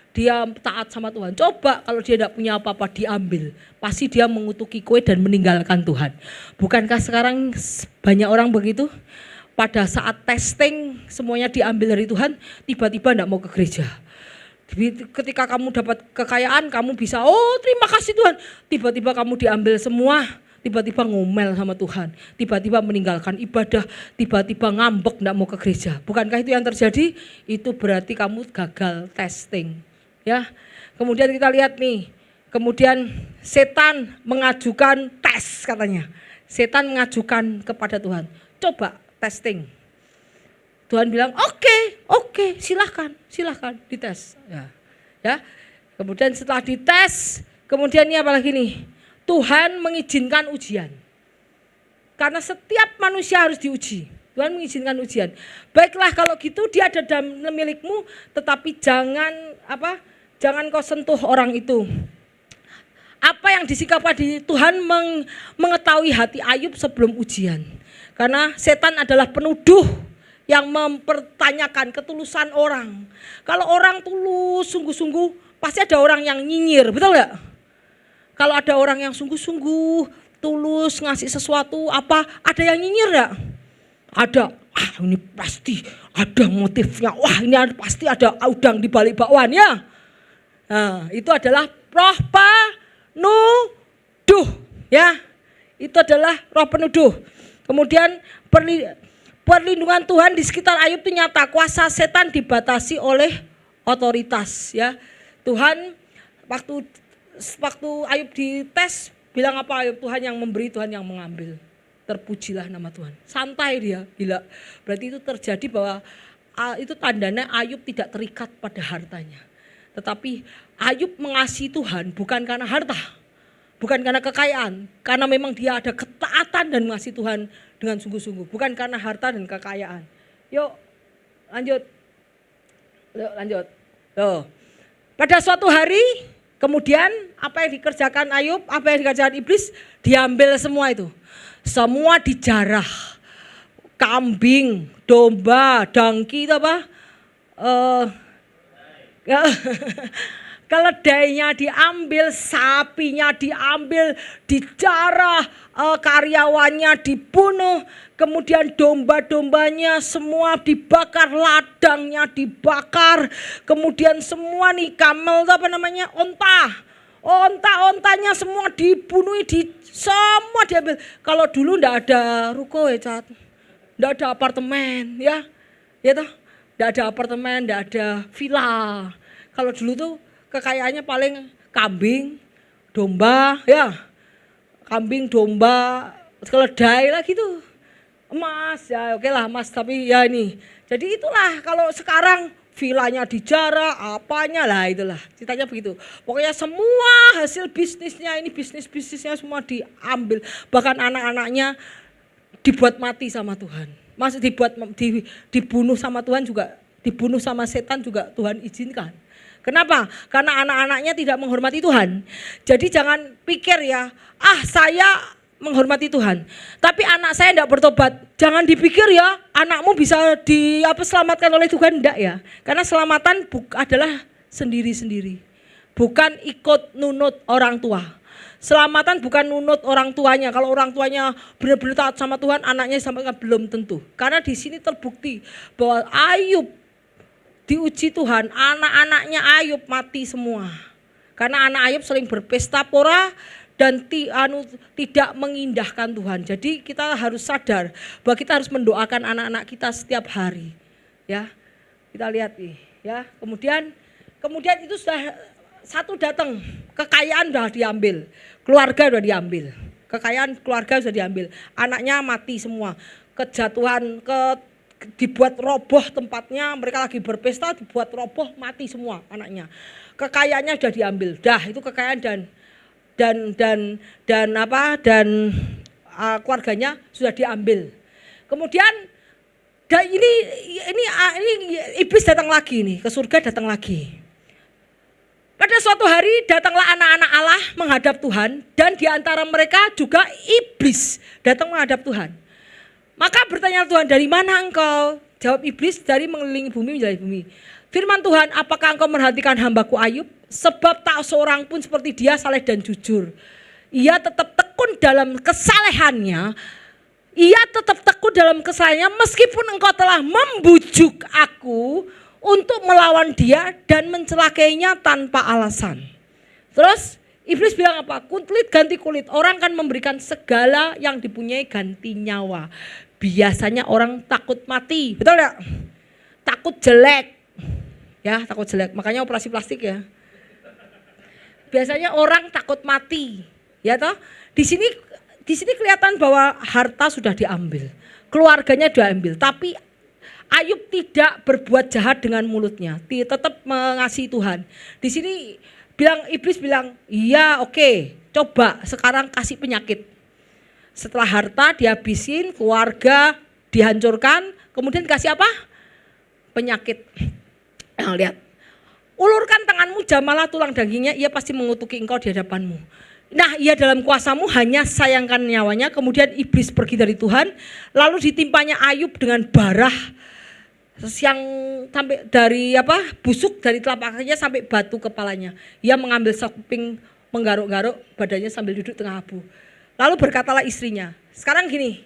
Dia taat sama Tuhan. Coba kalau dia tidak punya apa-apa diambil. Pasti dia mengutuki kue dan meninggalkan Tuhan. Bukankah sekarang banyak orang begitu? Pada saat testing semuanya diambil dari Tuhan, tiba-tiba tidak mau ke gereja. Ketika kamu dapat kekayaan, kamu bisa, oh terima kasih Tuhan. Tiba-tiba kamu diambil semua, tiba-tiba ngomel sama Tuhan. Tiba-tiba meninggalkan ibadah, tiba-tiba ngambek tidak mau ke gereja. Bukankah itu yang terjadi? Itu berarti kamu gagal testing. Ya, kemudian kita lihat nih, kemudian setan mengajukan tes katanya. Setan mengajukan kepada Tuhan, coba testing. Tuhan bilang oke, silahkan dites. Ya. Kemudian setelah dites, kemudian ini apa lagi nih? Tuhan mengizinkan ujian. Karena setiap manusia harus diuji. Tuhan mengizinkan ujian. Baiklah kalau gitu dia ada dalam milikmu, tetapi jangan kau sentuh orang itu. Apa yang disikapi Tuhan mengetahui hati Ayub sebelum ujian. Karena setan adalah penuduh yang mempertanyakan ketulusan orang. Kalau orang tulus sungguh-sungguh, pasti ada orang yang nyinyir, betul gak? Kalau ada orang yang sungguh-sungguh tulus ngasih sesuatu ada yang nyinyir gak? Ada. Ini pasti ada motifnya. Wah, ini pasti ada udang di balik bakwan ya. Nah, itu adalah roh penuduh, ya. Itu adalah roh penuduh. Kemudian perlindungan Tuhan di sekitar Ayub itu nyata. Kuasa setan dibatasi oleh otoritas, ya. Tuhan waktu Ayub dites bilang apa Ayub? Tuhan yang memberi, Tuhan yang mengambil. Terpujilah nama Tuhan. Santai dia, gila. Berarti itu terjadi bahwa itu tandanya Ayub tidak terikat pada hartanya. Tetapi Ayub mengasihi Tuhan bukan karena harta, bukan karena kekayaan, karena memang dia ada ketaatan dan mengasihi Tuhan dengan sungguh-sungguh, bukan karena harta dan kekayaan. Yuk lanjut. Pada suatu hari kemudian apa yang dikerjakan Ayub, apa yang dikerjakan iblis, diambil semua itu. Semua dijarah. Kambing, domba, dangki itu apa? Keledainya diambil, sapinya diambil, dijarah, karyawannya dibunuh, kemudian domba-dombanya semua dibakar, ladangnya dibakar, kemudian semua nih kamel onta-ontanya semua dibunuh, semua diambil. Kalau dulu ndak ada ruko ya Cat, ndak ada apartemen ya toh, ndak ada apartemen, ndak ada villa. Kalau dulu tuh kekayaannya paling kambing, domba, ya. Kambing, domba, keledai lah gitu. Emas, ya oke lah emas, tapi ya ini. Jadi itulah kalau sekarang villanya dijarah, apanya lah itulah. Ceritanya begitu. Pokoknya semua hasil bisnisnya ini, bisnisnya semua diambil. Bahkan anak-anaknya dibuat mati sama Tuhan. Masih dibunuh sama Tuhan juga, dibunuh sama setan juga Tuhan izinkan. Kenapa? Karena anak-anaknya tidak menghormati Tuhan. Jadi jangan pikir ya, saya menghormati Tuhan, tapi anak saya tidak bertobat. Jangan dipikir ya, anakmu bisa selamatkan oleh Tuhan, enggak ya. Karena selamatan adalah sendiri-sendiri. Bukan ikut nunut orang tua. Selamatan bukan nunut orang tuanya. Kalau orang tuanya benar-benar taat sama Tuhan, anaknya diselamatkan belum tentu. Karena di sini terbukti bahwa Ayub diuji Tuhan, anak-anaknya Ayub mati semua. Karena anak Ayub sering berpesta pora dan tidak mengindahkan Tuhan. Jadi kita harus sadar bahwa kita harus mendoakan anak-anak kita setiap hari. Ya, kita lihat nih. Ya, kemudian itu sudah satu datang, kekayaan sudah diambil, keluarga sudah diambil. Kekayaan keluarga sudah diambil. Anaknya mati semua. Kejatuhan, dibuat roboh tempatnya, mereka lagi berpesta dibuat roboh, mati semua anaknya. Kekayaannya sudah diambil. Dah, itu kekayaan dan keluarganya sudah diambil. Kemudian ini iblis datang lagi nih, ke surga datang lagi. Pada suatu hari datanglah anak-anak Allah menghadap Tuhan, dan di antara mereka juga iblis datang menghadap Tuhan. Maka bertanya Tuhan, dari mana engkau? Jawab iblis, dari mengelilingi bumi menjelajahi bumi. Firman Tuhan, apakah engkau merhatikan hambaku Ayub? Sebab tak seorang pun seperti dia saleh dan jujur. Ia tetap tekun dalam kesalehannya. Ia tetap tekun dalam kesalehannya meskipun engkau telah membujuk aku untuk melawan dia dan mencelakainya tanpa alasan. Terus iblis bilang apa? Kulit ganti kulit. Orang kan memberikan segala yang dipunyai ganti nyawa. Biasanya orang takut mati, betul ya? Takut jelek. Ya, takut jelek. Makanya operasi plastik ya. Biasanya orang takut mati. Ya toh? Di sini kelihatan bahwa harta sudah diambil. Keluarganya diambil, tapi Ayub tidak berbuat jahat dengan mulutnya, tetap mengasihi Tuhan. Di sini iblis bilang, iya oke, coba sekarang kasih penyakit. Setelah harta dihabisin, keluarga dihancurkan, kemudian kasih apa? Penyakit. Nah, lihat, ulurkan tanganmu, jamalah tulang dagingnya, ia pasti mengutuki engkau di hadapanmu. Nah, ia dalam kuasamu, hanya sayangkan nyawanya. Kemudian iblis pergi dari Tuhan, lalu ditimpanya Ayub dengan barah yang sampai dari busuk dari telapak kakinya sampai batu kepalanya. Ia mengambil sekeping menggaruk-garuk badannya sambil duduk tengah abu. Lalu berkatalah istrinya, sekarang gini,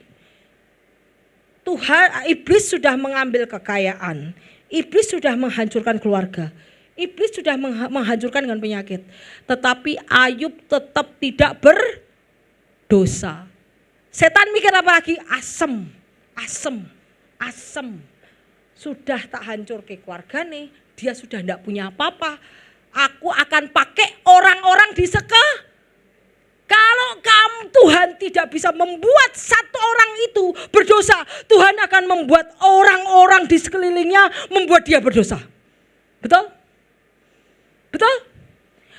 iblis sudah mengambil kekayaan, iblis sudah menghancurkan keluarga, iblis sudah menghancurkan dengan penyakit, tetapi Ayub tetap tidak berdosa. Setan mikir apa lagi? Asem. Sudah tak hancur ke keluarga nih, dia sudah tidak punya apa-apa. Aku akan pakai orang-orang di Kalau Tuhan tidak bisa membuat satu orang itu berdosa, Tuhan akan membuat orang-orang di sekelilingnya membuat dia berdosa. Betul? Betul?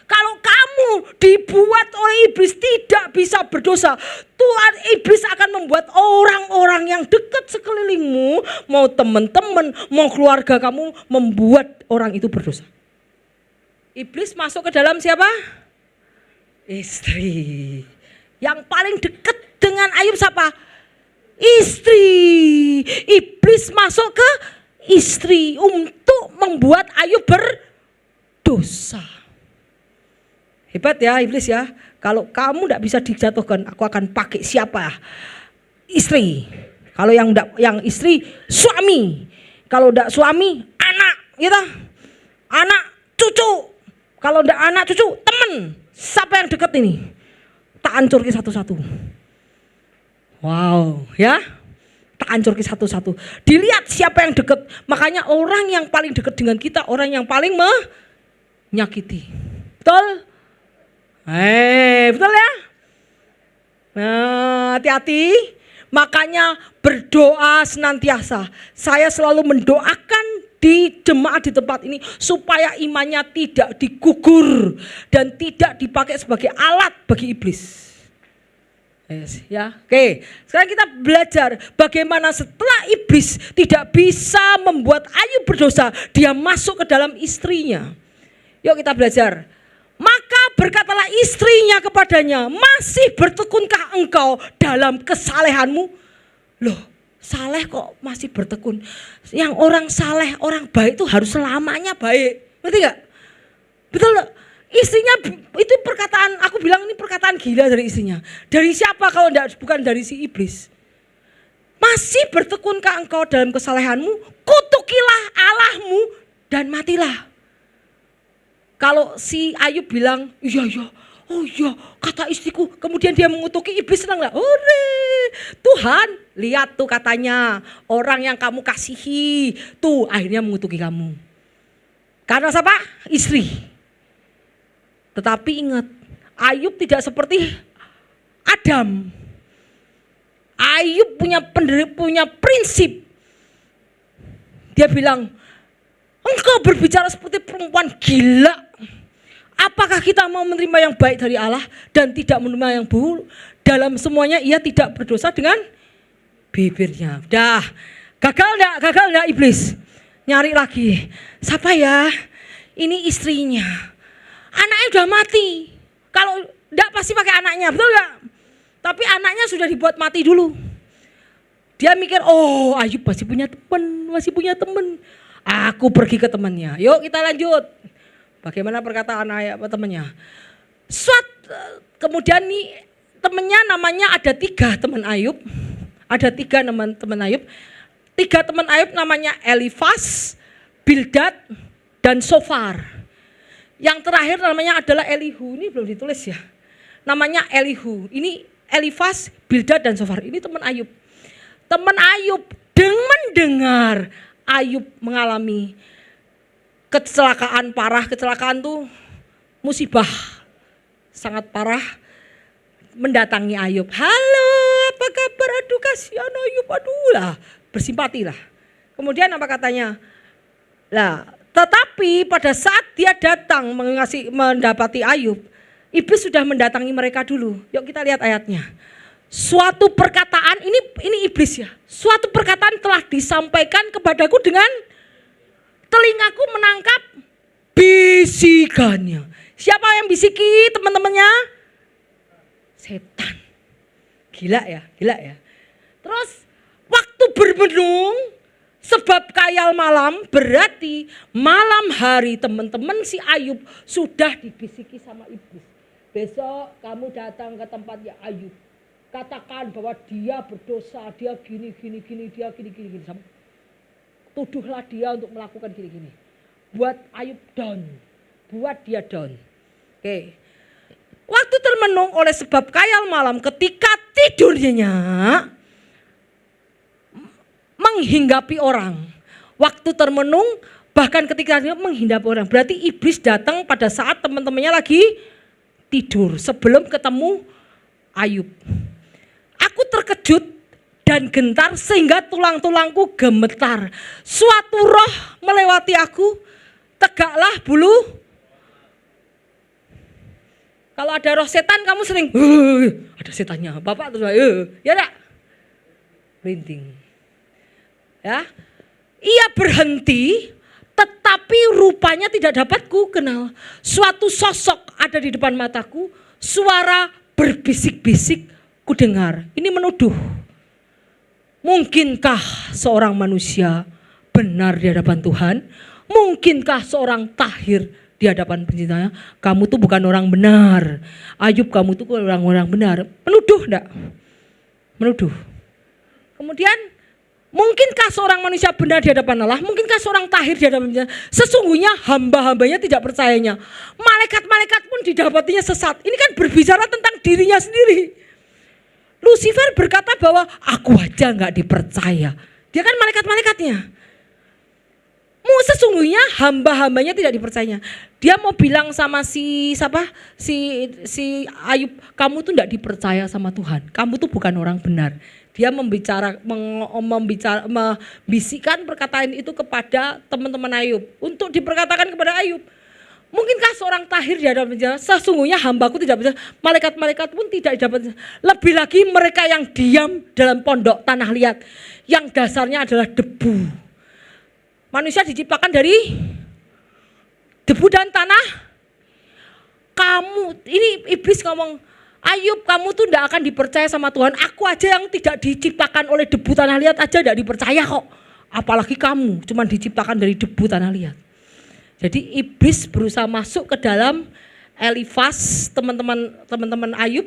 Kalau kamu dibuat oleh iblis tidak bisa berdosa, Tuhan iblis akan membuat orang-orang yang dekat sekelilingmu, mau teman-teman, mau keluarga kamu, membuat orang itu berdosa. Iblis masuk ke dalam siapa? Istri. Yang paling dekat dengan Ayub siapa? Istri. Iblis masuk ke istri untuk membuat Ayub berdosa. Hebat ya iblis ya. Kalau kamu tidak bisa dijatuhkan, aku akan pakai siapa? Istri. Kalau yang istri, suami. Kalau tidak suami, anak, gitu. Anak, cucu. Kalau tidak anak, cucu, teman. Siapa yang dekat ini? Tak hancurkan satu-satu. Wow, ya. Tak hancurkan satu-satu. Dilihat siapa yang dekat. Makanya orang yang paling dekat dengan kita, orang yang paling menyakiti. Betul? Betul ya? Nah, hati-hati. Makanya berdoa senantiasa. Saya selalu mendoakan di jemaat di tempat ini supaya imannya tidak digugur dan tidak dipakai sebagai alat bagi iblis. Yes, ya. Oke, sekarang kita belajar bagaimana setelah iblis tidak bisa membuat Ayub berdosa, dia masuk ke dalam istrinya. Yuk kita belajar. Maka berkatalah istrinya kepadanya, masih bertekunkah engkau dalam kesalehanmu? Loh, saleh kok masih bertekun? Yang orang saleh, orang baik itu harus selamanya baik. Ngerti gak? Betul gak? Istrinya itu perkataan, aku bilang ini perkataan gila dari istrinya. Dari siapa kalau bukan dari si iblis? Masih bertekunkah engkau dalam kesalehanmu? Kutukilah Allahmu dan matilah. Kalau si Ayub bilang, iya, oh iya, kata istriku, kemudian dia mengutuki, iblis senang gak? Hore, Tuhan, lihat tuh katanya, orang yang kamu kasihi, tuh akhirnya mengutuki kamu. Karena siapa? Istri. Tetapi ingat, Ayub tidak seperti Adam. Ayub punya prinsip. Dia bilang, engkau berbicara seperti perempuan gila. Apakah kita mau menerima yang baik dari Allah dan tidak menerima yang buruk? Dalam semuanya ia tidak berdosa dengan bibirnya. Dah, gagal enggak iblis? Nyari lagi. Siapa ya? Ini istrinya. Anaknya udah mati. Kalau enggak pasti pakai anaknya, betul enggak? Tapi anaknya sudah dibuat mati dulu. Dia mikir, oh Ayub masih punya teman. Aku pergi ke temannya. Yuk kita lanjut. Bagaimana perkataan ayah temannya? Kemudian nih temannya namanya ada 3 teman Ayub. Ada 3 teman Ayub. 3 teman Ayub namanya Elifas, Bildad, dan Sofar. Yang terakhir namanya adalah Elihu. Ini belum ditulis ya. Namanya Elihu. Ini Elifas, Bildad, dan Sofar. Ini teman Ayub. Teman Ayub mendengar Ayub mengalami kecelakaan parah. Kecelakaan tuh musibah sangat parah. Mendatangi Ayub. Halo, apa kabar? Aduh kasihan Ayub, aduh lah. Bersimpati lah. Kemudian apa katanya? Lah, tetapi pada saat dia datang mendapati Ayub, iblis sudah mendatangi mereka dulu. Yuk kita lihat ayatnya. Suatu perkataan, ini iblis ya. Suatu perkataan telah disampaikan kepadaku dengan telingaku menangkap bisikannya. Siapa yang bisiki teman-temannya? Setan. Gila ya. Terus waktu bermenung, sebab kayal malam, berarti malam hari teman-teman si Ayub sudah dibisiki sama iblis. Besok kamu datang ke tempatnya Ayub. Katakan bahwa dia berdosa, dia gini. Tuduhlah dia untuk melakukan gini. Buat Ayub down. Buat dia down. Oke. Waktu termenung oleh sebab kayal malam, ketika tidurnya menghinggapi orang. Waktu termenung bahkan ketika dia menghinggapi orang. Berarti iblis datang pada saat teman-temannya lagi tidur sebelum ketemu Ayub. Aku terkejut dan gentar sehingga tulang-tulangku gemetar. Suatu roh melewati aku, tegaklah bulu. Kalau ada roh setan kamu sering, ada setannya, bapak terus, ya enggak? Merinding. Ya, ia berhenti, tetapi rupanya tidak dapat ku kenal. Suatu sosok ada di depan mataku, suara berbisik-bisik ku dengar. Ini menuduh. Mungkinkah seorang manusia benar di hadapan Tuhan? Mungkinkah seorang tahir di hadapan penciptanya? Kamu tuh bukan orang benar. Ayub, kamu tuh orang-orang benar. Menuduh enggak? Menuduh. Kemudian, mungkinkah seorang manusia benar di hadapan Allah? Mungkinkah seorang tahir di hadapan penciptanya? Sesungguhnya hamba-hambanya tidak percayanya. Malaikat-malaikat pun didapatinya sesat. Ini kan berbicara tentang dirinya sendiri. Lucifer berkata bahwa aku aja gak dipercaya. Dia kan malaikat-malaikatnya. Sesungguhnya hamba-hambanya tidak dipercayanya. Dia mau bilang sama si Ayub, kamu tuh gak dipercaya sama Tuhan. Kamu tuh bukan orang benar. Dia membisikkan perkataan itu kepada teman-teman Ayub. Untuk diperkatakan kepada Ayub. Mungkinkah seorang tahir di hadapan penjara? Sesungguhnya hambaku tidak bisa. Malaikat-malaikat pun tidak dapat. Lebih lagi mereka yang diam dalam pondok tanah liat. Yang dasarnya adalah debu. Manusia diciptakan dari debu dan tanah. Kamu, ini iblis ngomong, Ayub kamu tuh tidak akan dipercaya sama Tuhan. Aku aja yang tidak diciptakan oleh debu tanah liat aja tidak dipercaya kok. Apalagi kamu cuma diciptakan dari debu tanah liat. Jadi iblis berusaha masuk ke dalam Elifas, teman-teman Ayub,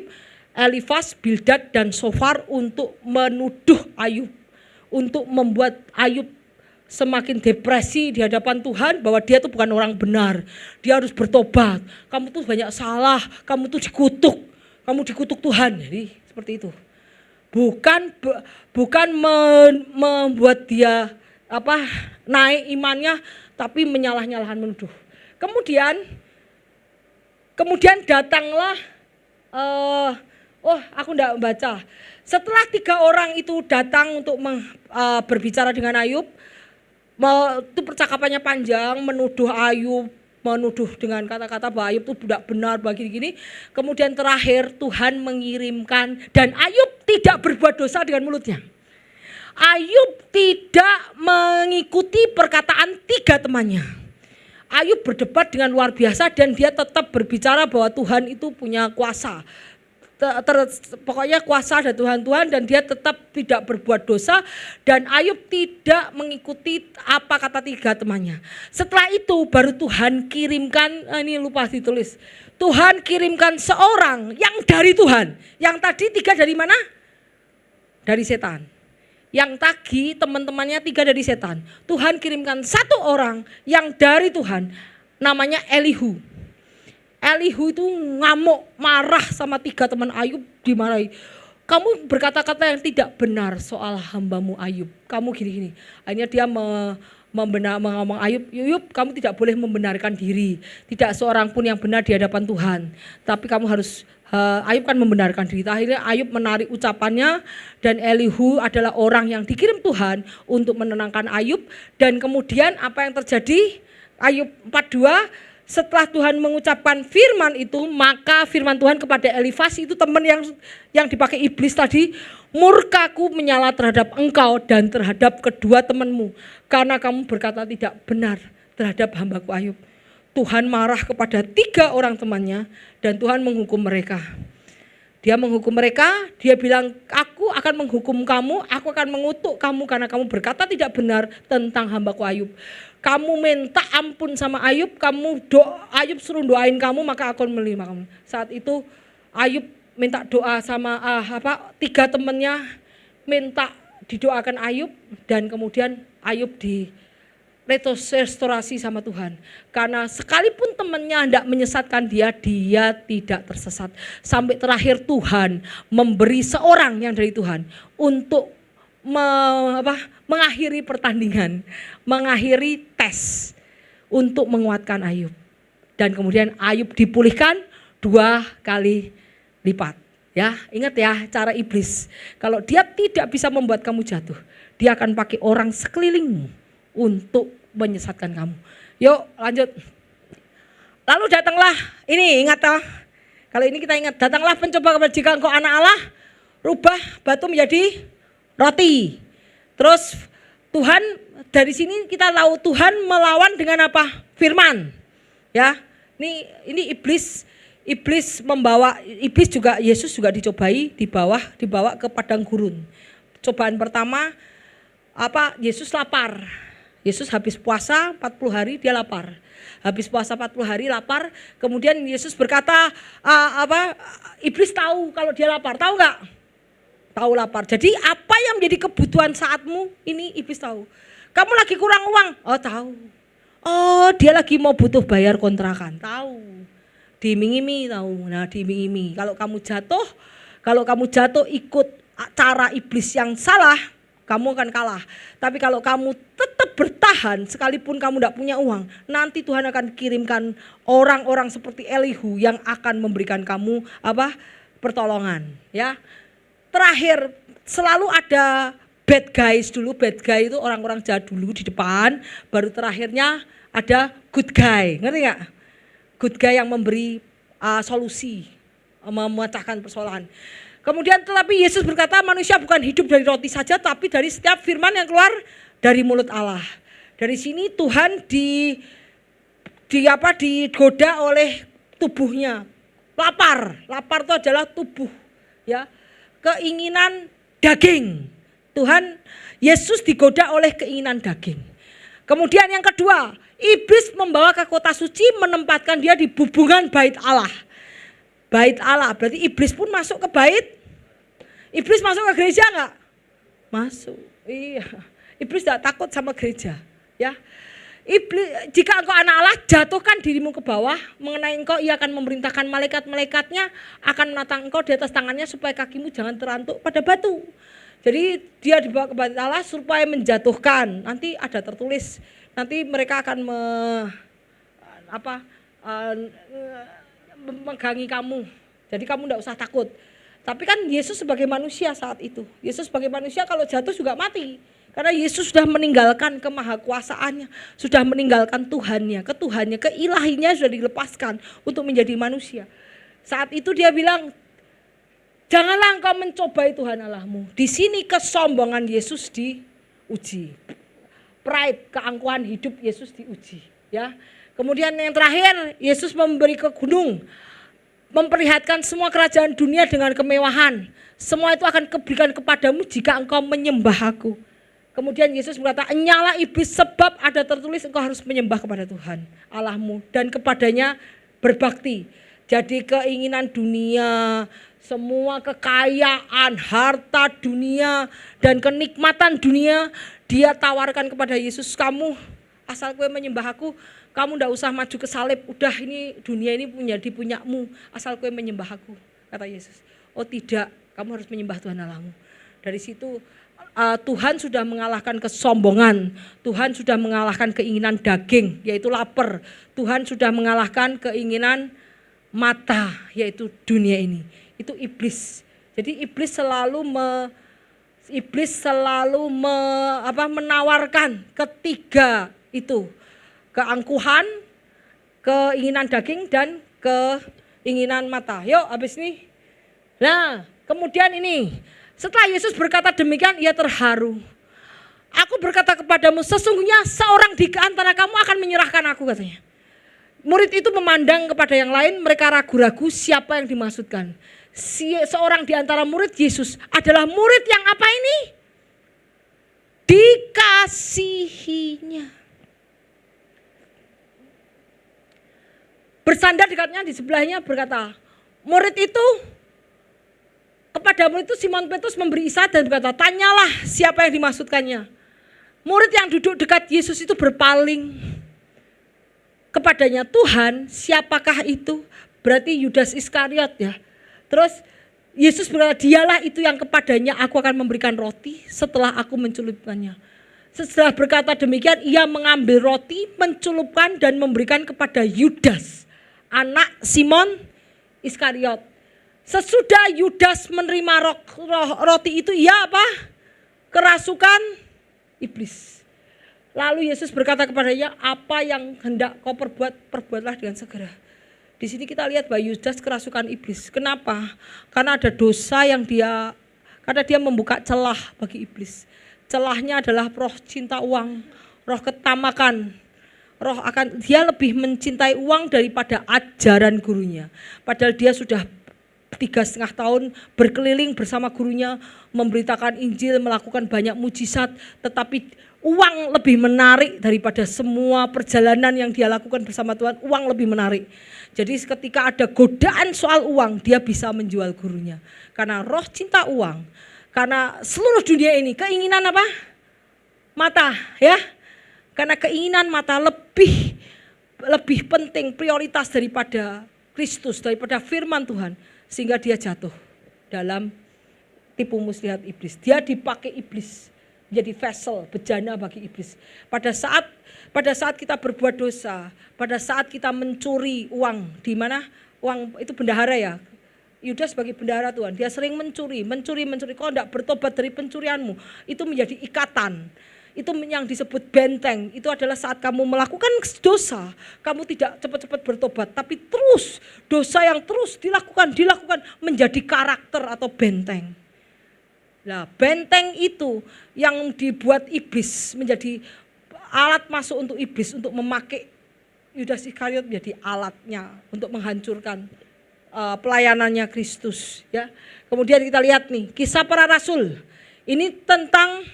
Elifas, Bildad, dan Sofar untuk menuduh Ayub. Untuk membuat Ayub semakin depresi di hadapan Tuhan bahwa dia tuh bukan orang benar. Dia harus bertobat. Kamu tuh banyak salah, kamu tuh dikutuk. Kamu dikutuk Tuhan. Jadi seperti itu. Bukan membuat dia naik imannya, tapi menyalah-nyalahan menuduh. Kemudian datanglah Oh, aku enggak membaca. Setelah 3 orang itu datang untuk berbicara dengan Ayub, itu percakapannya panjang, menuduh Ayub, menuduh dengan kata-kata bahwa Ayub itu tidak benar begini-gini. Kemudian terakhir Tuhan mengirimkan, dan Ayub tidak berbuat dosa dengan mulutnya. Ayub tidak mengikuti perkataan 3 temannya. Ayub berdebat dengan luar biasa dan dia tetap berbicara bahwa Tuhan itu punya kuasa. Pokoknya kuasa ada Tuhan dan dia tetap tidak berbuat dosa, dan Ayub tidak mengikuti apa kata 3 temannya. Setelah itu baru Tuhan kirimkan, ini lupa ditulis, Tuhan kirimkan seorang yang dari Tuhan. Yang tadi 3 dari mana? Dari setan. Yang tadi teman-temannya 3 dari setan. Tuhan kirimkan 1 orang yang dari Tuhan, namanya Elihu. Elihu itu ngamuk, marah sama 3 teman Ayub, dimarahi. Kamu berkata-kata yang tidak benar soal hambamu Ayub. Kamu gini-gini. Akhirnya dia ngomong Ayub, Ayub, kamu tidak boleh membenarkan diri. Tidak seorang pun yang benar di hadapan Tuhan. Tapi kamu harus, Ayub kan membenarkan diri. Akhirnya Ayub menarik ucapannya, dan Elihu adalah orang yang dikirim Tuhan untuk menenangkan Ayub. Dan kemudian apa yang terjadi? Ayub 4:2. Setelah Tuhan mengucapkan firman itu, maka firman Tuhan kepada Elifas, itu teman yang dipakai iblis tadi, murkaku menyala terhadap engkau dan terhadap kedua temanmu, karena kamu berkata tidak benar terhadap hambaku Ayub. Tuhan marah kepada 3 orang temannya dan Tuhan menghukum mereka. Dia menghukum mereka, dia bilang, aku akan menghukum kamu, aku akan mengutuk kamu karena kamu berkata tidak benar tentang hambaku Ayub. Kamu minta ampun sama Ayub, Ayub suruh doain kamu, maka aku menerima kamu. Saat itu Ayub minta doa sama 3 temannya, minta didoakan Ayub, dan kemudian Ayub restorasi sama Tuhan. Karena sekalipun temannya hendak menyesatkan dia tidak tersesat. Sampai terakhir Tuhan memberi seorang yang dari Tuhan untuk mengakhiri pertandingan, mengakhiri tes untuk menguatkan Ayub. Dan kemudian Ayub dipulihkan 2 kali lipat. Ya, ingat ya cara iblis. Kalau dia tidak bisa membuat kamu jatuh, dia akan pakai orang sekelilingmu untuk menyesatkan kamu. Yuk lanjut. Lalu datanglah, ini ingat toh. Kalau ini kita ingat, datanglah pencoba kepada jika engkau anak Allah, rubah batu menjadi roti. Terus Tuhan, dari sini kita tahu Tuhan melawan dengan apa? Firman. Ya. Ini iblis membawa, Yesus juga dibawa ke padang gurun. Cobaan pertama Yesus lapar. Yesus habis puasa 40 hari dia lapar. Habis puasa 40 hari lapar, kemudian Yesus berkata, iblis tahu kalau dia lapar. Tahu enggak? Tahu lapar. Jadi apa yang menjadi kebutuhan saatmu ini iblis tahu. Kamu lagi kurang uang? Oh tahu. Oh dia lagi mau butuh bayar kontrakan. Tahu. Diiming-imingi tahu. Nah diiming-imingi. Kalau kamu jatuh ikut cara iblis yang salah, kamu akan kalah. Tapi kalau kamu tetap bertahan, sekalipun kamu tidak punya uang, nanti Tuhan akan kirimkan orang-orang seperti Elihu yang akan memberikan kamu pertolongan. Ya. Terakhir selalu ada bad guys dulu. Bad guy itu orang-orang jahat dulu di depan, baru terakhirnya ada good guy. Ngerti gak? Good guy yang memberi solusi, memecahkan persoalan. Kemudian tetapi Yesus berkata manusia bukan hidup dari roti saja, tapi dari setiap firman yang keluar dari mulut Allah. Dari sini Tuhan digoda oleh tubuhnya. Lapar itu adalah tubuh, ya. Keinginan daging. Yesus digoda oleh keinginan daging. Kemudian yang kedua, iblis membawa ke kota suci, menempatkan dia di bubungan bait Allah. Bait Allah, berarti iblis pun masuk ke bait. Iblis masuk ke gereja enggak? Masuk. Iya. Iblis tidak takut sama gereja, ya. Iblis, jika engkau anak Allah, jatuhkan dirimu ke bawah, mengenai engkau ia akan memerintahkan malaikat-malaikatnya akan menatang engkau di atas tangannya supaya kakimu jangan terantuk pada batu. Jadi dia dibawa ke bait Allah supaya menjatuhkan. Nanti ada tertulis, nanti mereka akan memegangi kamu. Jadi kamu tidak usah takut. Tapi kan Yesus sebagai manusia saat itu. Yesus sebagai manusia kalau jatuh juga mati. Karena Yesus sudah meninggalkan kemahakuasaannya, sudah meninggalkan Tuhannya, ketuhannya, keilahinya sudah dilepaskan untuk menjadi manusia. Saat itu dia bilang, janganlah engkau mencobai Tuhan Allahmu. Di sini kesombongan Yesus diuji. Pride, keangkuhan hidup Yesus diuji. Ya. Kemudian yang terakhir, Yesus memberi ke gunung, memperlihatkan semua kerajaan dunia dengan kemewahan. Semua itu akan kuberikan kepadamu jika engkau menyembah aku. Kemudian Yesus berkata, enyalah iblis sebab ada tertulis engkau harus menyembah kepada Tuhan Allahmu dan kepadanya berbakti. Jadi keinginan dunia, semua kekayaan, harta dunia dan kenikmatan dunia dia tawarkan kepada Yesus. Kamu asal kowe menyembah aku, kamu ndak usah maju ke salib. Udah ini dunia ini punyamu, asal kowe menyembah aku, kata Yesus. Oh tidak, kamu harus menyembah Tuhan Allahmu. Dari situ Tuhan sudah mengalahkan kesombongan, Tuhan sudah mengalahkan keinginan daging, yaitu lapar. Tuhan sudah mengalahkan keinginan mata, yaitu dunia ini. Itu iblis. Jadi iblis selalu menawarkan ketiga itu, keangkuhan, keinginan daging dan keinginan mata. Yuk habis ini. Nah kemudian ini, setelah Yesus berkata demikian, ia terharu. Aku berkata kepadamu, sesungguhnya seorang di antara kamu akan menyerahkan aku, katanya. Murid itu memandang kepada yang lain, mereka ragu-ragu siapa yang dimaksudkan. Seorang di antara murid Yesus adalah murid yang apa ini? Dikasihinya. Bersandar dekatnya di sebelahnya berkata, murid itu kepada murid itu Simon Petrus memberi isyarat dan berkata, tanyalah siapa yang dimaksudkannya. Murid yang duduk dekat Yesus itu berpaling kepadanya, Tuhan siapakah itu? Berarti Yudas Iskariot ya. Terus Yesus berkata, dialah itu yang kepadanya aku akan memberikan roti setelah aku mencelupkannya. Setelah berkata demikian, ia mengambil roti, mencelupkan dan memberikan kepada Yudas, anak Simon Iskariot. Sesudah Yudas menerima roti itu, ia apa? Kerasukan iblis. Lalu Yesus berkata kepadanya, apa yang hendak kau perbuat, perbuatlah dengan segera. Di sini kita lihat bahwa Yudas kerasukan iblis. Kenapa? Karena ada dosa yang karena dia membuka celah bagi iblis. Celahnya adalah roh cinta uang, roh ketamakan. Dia lebih mencintai uang daripada ajaran gurunya. Padahal dia sudah 3,5 tahun berkeliling bersama gurunya, memberitakan Injil, melakukan banyak mujizat, tetapi uang lebih menarik daripada semua perjalanan yang dia lakukan bersama Tuhan. Uang lebih menarik. Jadi ketika ada godaan soal uang, dia bisa menjual gurunya. Karena roh cinta uang, karena seluruh dunia ini keinginan apa? Mata, ya. Karena keinginan mata lebih penting, prioritas daripada Kristus, daripada firman Tuhan. Sehingga dia jatuh dalam tipu muslihat iblis. Dia dipakai iblis menjadi vessel, bejana bagi iblis. Pada saat kita berbuat dosa, pada saat kita mencuri uang, di mana uang itu bendahara ya. Yudas sebagai bendahara Tuhan, dia sering mencuri. Kalau tidak bertobat dari pencurianmu, itu menjadi ikatan. Itu yang disebut benteng. Itu adalah saat kamu melakukan dosa, kamu tidak cepat-cepat bertobat, tapi terus dosa yang terus dilakukan menjadi karakter atau benteng. Nah, benteng itu yang dibuat iblis menjadi alat masuk untuk iblis untuk memakai Yudas Iskariot menjadi alatnya untuk menghancurkan pelayanannya Kristus. Ya, kemudian kita lihat nih Kisah Para Rasul. Ini tentang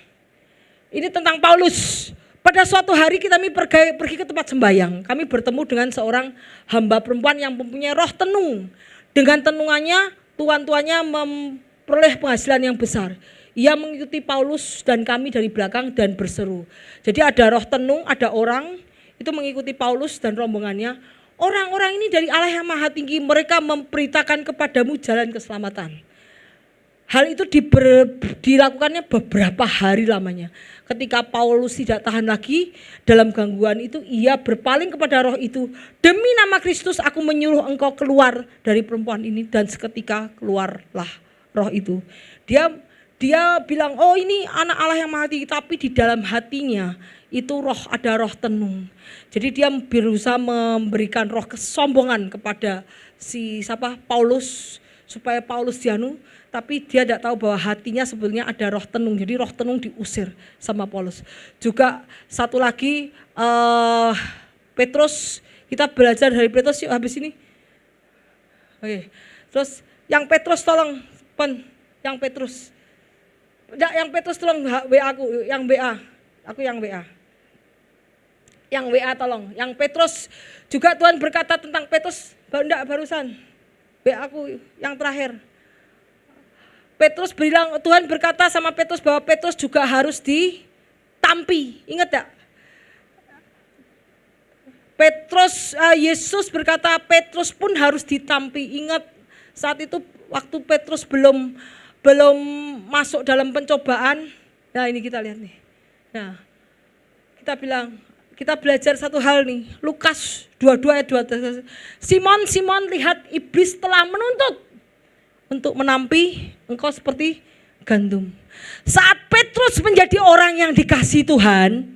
Paulus. Pada suatu hari kami pergi ke tempat sembahyang. Kami bertemu dengan seorang hamba perempuan yang mempunyai roh tenung. Dengan tenungannya, tuan-tuannya memperoleh penghasilan yang besar. Ia mengikuti Paulus dan kami dari belakang dan berseru. Jadi ada roh tenung, ada orang itu mengikuti Paulus dan rombongannya. Orang-orang ini dari Allah yang Maha Tinggi, mereka memberitakan kepadamu jalan keselamatan. Hal itu dilakukannya beberapa hari lamanya. Ketika Paulus tidak tahan lagi dalam gangguan itu, ia berpaling kepada roh itu. Demi nama Kristus aku menyuruh engkau keluar dari perempuan ini, dan seketika keluarlah roh itu. Dia bilang, oh ini anak Allah yang mati, tapi di dalam hatinya itu ada roh tenung. Jadi dia berusaha memberikan roh kesombongan kepada Paulus, supaya Paulus dianu, tapi dia tidak tahu bahwa hatinya sebetulnya ada roh tenung. Jadi roh tenung diusir sama Paulus. Juga satu lagi Petrus, kita belajar dari Petrus yuk habis ini. Oke. Terus yang Petrus tolong, yang Petrus. Yang Petrus tolong WA aku, yang WA. Aku yang WA. Yang WA tolong. Yang Petrus juga Tuhan berkata tentang Petrus, barusan. WA aku yang terakhir. Petrus bilang, Tuhan berkata sama Petrus bahwa Petrus juga harus ditampi. Ingat tak? Yesus berkata Petrus pun harus ditampi. Ingat saat itu waktu Petrus belum masuk dalam pencobaan. Nah ini kita lihat nih. Nah kita belajar satu hal nih. Lukas 22 ayat 2. Simon, lihat iblis telah menuntut untuk menampi engkau seperti gandum. Saat Petrus menjadi orang yang dikasihi Tuhan.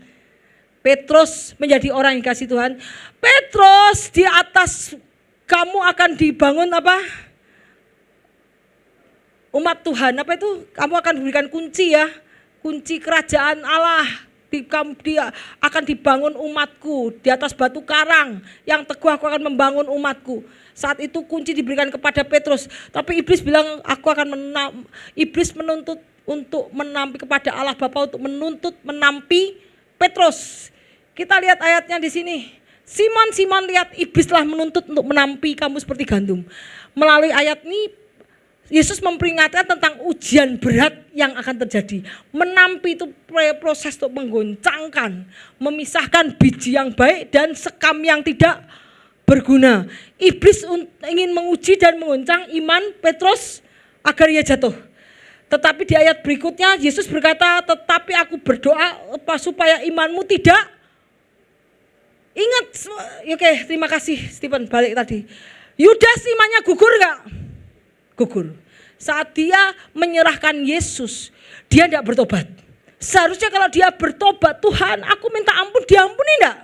Petrus di atas kamu akan dibangun apa? Umat Tuhan, apa itu? Kamu akan diberikan kunci ya, kunci kerajaan Allah. Dia akan dibangun umatku di atas batu karang yang teguh, aku akan membangun umatku. Saat itu kunci diberikan kepada Petrus, tapi iblis bilang iblis menuntut untuk menampi kepada Allah Bapa, untuk menampi Petrus. Kita lihat ayatnya di sini. Simon, lihat iblis telah menuntut untuk menampi kamu seperti gandum. Melalui ayat ini Yesus memperingatkan tentang ujian berat yang akan terjadi. Menampi itu proses untuk menggoncangkan, memisahkan biji yang baik dan sekam yang tidak berguna. Iblis ingin menguji dan mengoncang iman Petrus agar ia jatuh. Tetapi di ayat berikutnya Yesus berkata, tetapi aku berdoa supaya imanmu tidak. Ingat, oke, terima kasih Stephen, balik tadi. Yudas imannya gugur enggak? Gugur. Saat dia menyerahkan Yesus, dia tidak bertobat. Seharusnya kalau dia bertobat, Tuhan aku minta ampun, diampuni enggak?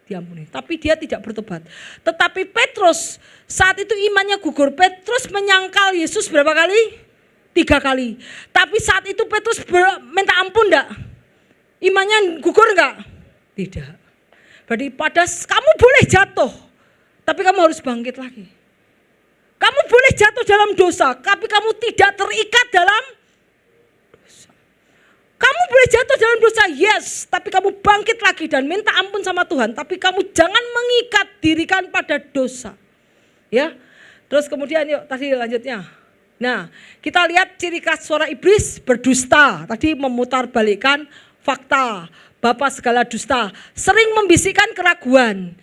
Diampuni. Tapi dia tidak bertobat. Tetapi Petrus saat itu imannya gugur. Petrus menyangkal Yesus berapa kali? 3 kali. Tapi saat itu Petrus minta ampun enggak? Imannya gugur enggak? Tidak. Berarti kamu boleh jatuh, tapi kamu harus bangkit lagi. Kamu boleh jatuh dalam dosa, tapi kamu tidak terikat dalam dosa. Kamu boleh jatuh dalam dosa, yes, tapi kamu bangkit lagi dan minta ampun sama Tuhan. Tapi kamu jangan mengikat dirikan pada dosa. Ya, terus kemudian yuk tadi lanjutnya. Nah, kita lihat ciri khas suara iblis, berdusta. Tadi memutarbalikkan fakta. Bapa segala dusta, sering membisikkan keraguan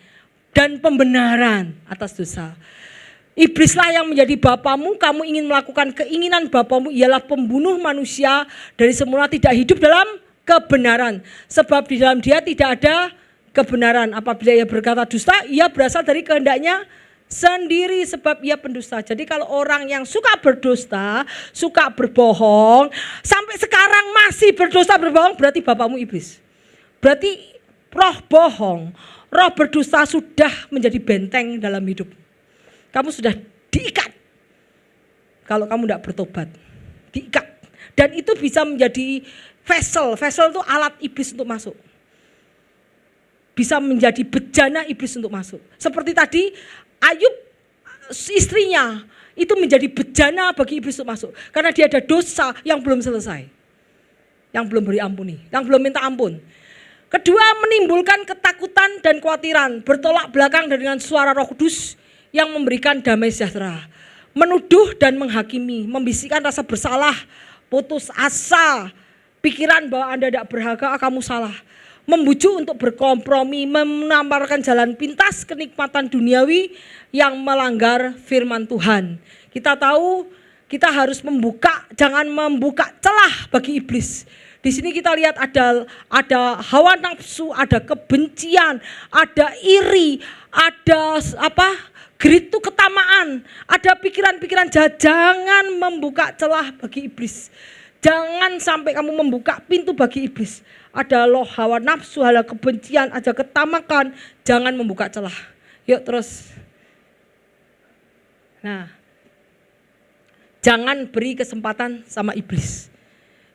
dan pembenaran atas dosa. Iblislah yang menjadi bapamu, kamu ingin melakukan keinginan bapamu, ialah pembunuh manusia, dari semula tidak hidup dalam kebenaran. Sebab di dalam dia tidak ada kebenaran. Apabila ia berkata dusta, ia berasal dari kehendaknya sendiri, sebab ia pendusta. Jadi kalau orang yang suka berdusta, suka berbohong, sampai sekarang masih berdusta berbohong, berarti bapamu iblis. Berarti roh bohong, roh berdusta sudah menjadi benteng dalam hidup. Kamu sudah diikat. Kalau kamu tidak bertobat, diikat. Dan itu bisa menjadi vessel. Vessel itu alat iblis untuk masuk. Bisa menjadi bejana iblis untuk masuk. Seperti tadi Ayub istrinya itu menjadi bejana bagi iblis untuk masuk. Karena dia ada dosa yang belum selesai. Yang belum beri ampuni, yang belum minta ampun. Kedua, menimbulkan ketakutan dan kekhawatiran, bertolak belakang dengan suara Roh Kudus yang memberikan damai sejahtera. Menuduh dan menghakimi, membisikkan rasa bersalah, putus asa, pikiran bahwa Anda tidak berharga, kamu salah. Membujuk untuk berkompromi, menawarkan jalan pintas kenikmatan duniawi yang melanggar firman Tuhan. Kita tahu kita harus jangan membuka celah bagi iblis. Di sini kita lihat ada hawa nafsu, ada kebencian, ada iri, ada Greed itu ketamaan. Ada pikiran-pikiran jahat. Jangan membuka celah bagi iblis. Jangan sampai kamu membuka pintu bagi iblis. Ada hawa nafsu, ada kebencian, ada ketamakan. Jangan membuka celah. Yuk terus. Nah, jangan beri kesempatan sama iblis.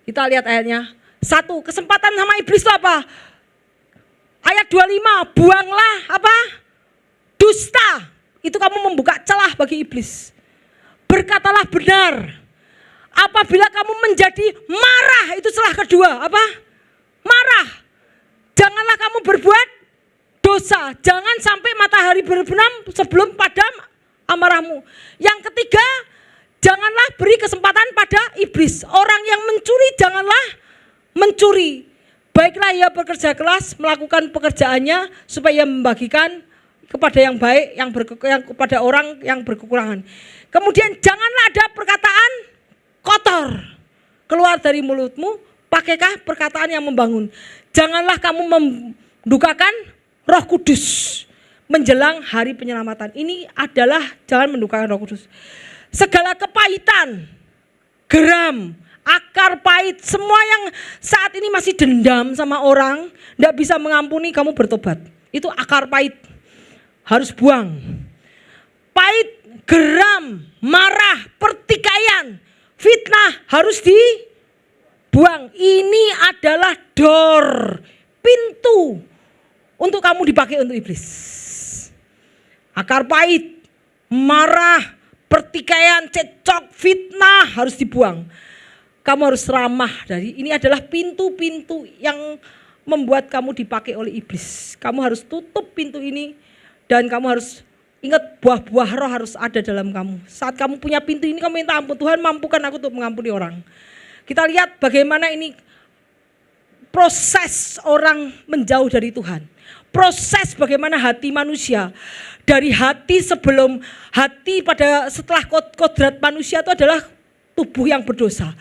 Kita lihat ayatnya. 1, kesempatan sama iblis itu apa? Ayat 25, buanglah apa? Dusta. Itu kamu membuka celah bagi iblis. Berkatalah benar. Apabila kamu menjadi marah, itu celah kedua. Apa? Marah. Janganlah kamu berbuat dosa. Jangan sampai matahari berbenam sebelum padam amarahmu. Yang ketiga, janganlah beri kesempatan pada iblis. Orang yang mencuri, janganlah mencuri. Baiklah ia bekerja keras, melakukan pekerjaannya supaya membagikan kepada yang baik, yang kepada orang yang berkekurangan. Kemudian janganlah ada perkataan kotor keluar dari mulutmu, pakailah perkataan yang membangun. Janganlah kamu mendukakan Roh Kudus menjelang hari penyelamatan. Ini adalah jangan mendukakan Roh Kudus. Segala kepahitan, geram, akar pahit, semua yang saat ini masih dendam sama orang, tidak bisa mengampuni, kamu bertobat. Itu akar pahit. Harus buang. Pahit, geram, marah, pertikaian, fitnah harus dibuang. Ini adalah door, pintu untuk kamu dipakai untuk iblis. Akar pahit, marah, pertikaian, cekcok, fitnah harus dibuang. Kamu harus ramah dari ini adalah pintu-pintu yang membuat kamu dipakai oleh iblis. Kamu harus tutup pintu ini. Dan kamu harus ingat buah-buah roh harus ada dalam kamu. Saat kamu punya pintu ini kamu minta ampun. Tuhan mampukan aku untuk mengampuni orang. Kita lihat bagaimana ini proses orang menjauh dari Tuhan. Proses bagaimana hati manusia. Dari hati sebelum hati setelah kodrat manusia itu adalah tubuh yang berdosa.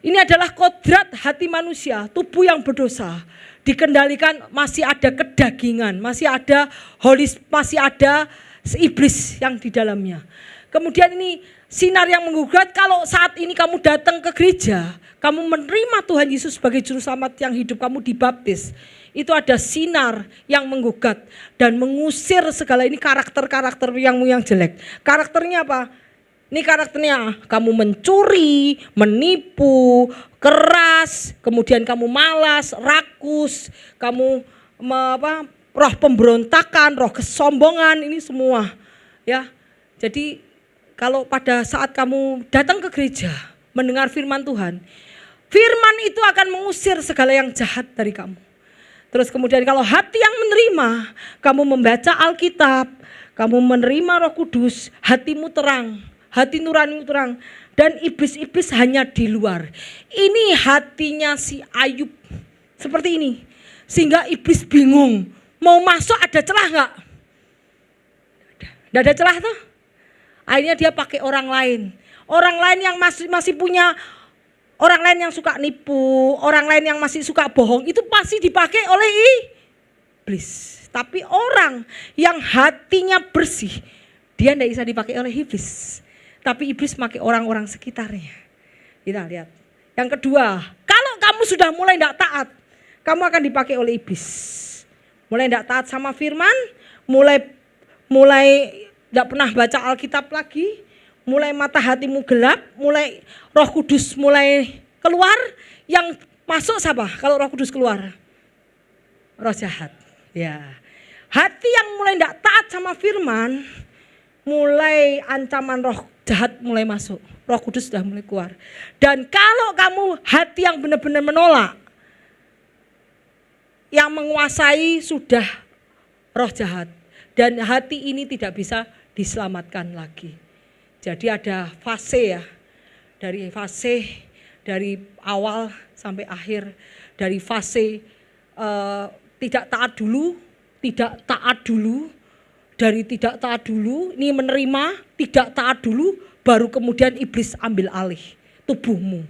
Ini adalah kodrat hati manusia, tubuh yang berdosa. Dikendalikan masih ada kedagingan, masih ada masih ada iblis yang di dalamnya. Kemudian ini sinar yang menggugat. Kalau saat ini kamu datang ke gereja, kamu menerima Tuhan Yesus sebagai juru selamat yang hidup, kamu dibaptis. Itu ada sinar yang menggugat dan mengusir segala ini karakter-karakter yang jelek. Karakternya apa? Ini karakternya kamu mencuri, menipu, keras, kemudian kamu malas, rakus, kamu roh pemberontakan, roh kesombongan, ini semua ya. Jadi kalau pada saat kamu datang ke gereja mendengar firman Tuhan, firman itu akan mengusir segala yang jahat dari kamu. Terus kemudian kalau hati yang menerima, kamu membaca Alkitab, kamu menerima Roh Kudus, hatimu terang, hati nuranimu terang, dan iblis-iblis hanya di luar. Ini hatinya si Ayub seperti ini, sehingga iblis bingung mau masuk ada celah nggak? Nggak ada celah tuh. Akhirnya dia pakai orang lain yang masih punya. Orang lain yang suka nipu, orang lain yang masih suka bohong, itu pasti dipakai oleh iblis. Tapi orang yang hatinya bersih, dia tidak bisa dipakai oleh iblis. Tapi iblis pakai orang-orang sekitarnya. Kita lihat. Yang kedua, kalau kamu sudah mulai tidak taat, kamu akan dipakai oleh iblis. Mulai tidak taat sama firman, mulai tidak pernah baca Alkitab lagi, mulai mata hatimu gelap, mulai Roh Kudus mulai keluar, yang masuk siapa? Kalau Roh Kudus keluar, roh jahat. Ya, hati yang mulai tidak taat sama firman, mulai ancaman roh jahat mulai masuk, Roh Kudus sudah mulai keluar. Dan kalau kamu hati yang benar-benar menolak, yang menguasai sudah roh jahat, dan hati ini tidak bisa diselamatkan lagi. Jadi ada fase ya, dari awal sampai akhir, dari fase tidak taat dulu, dari tidak taat dulu, ini menerima, tidak taat dulu, baru kemudian iblis ambil alih tubuhmu.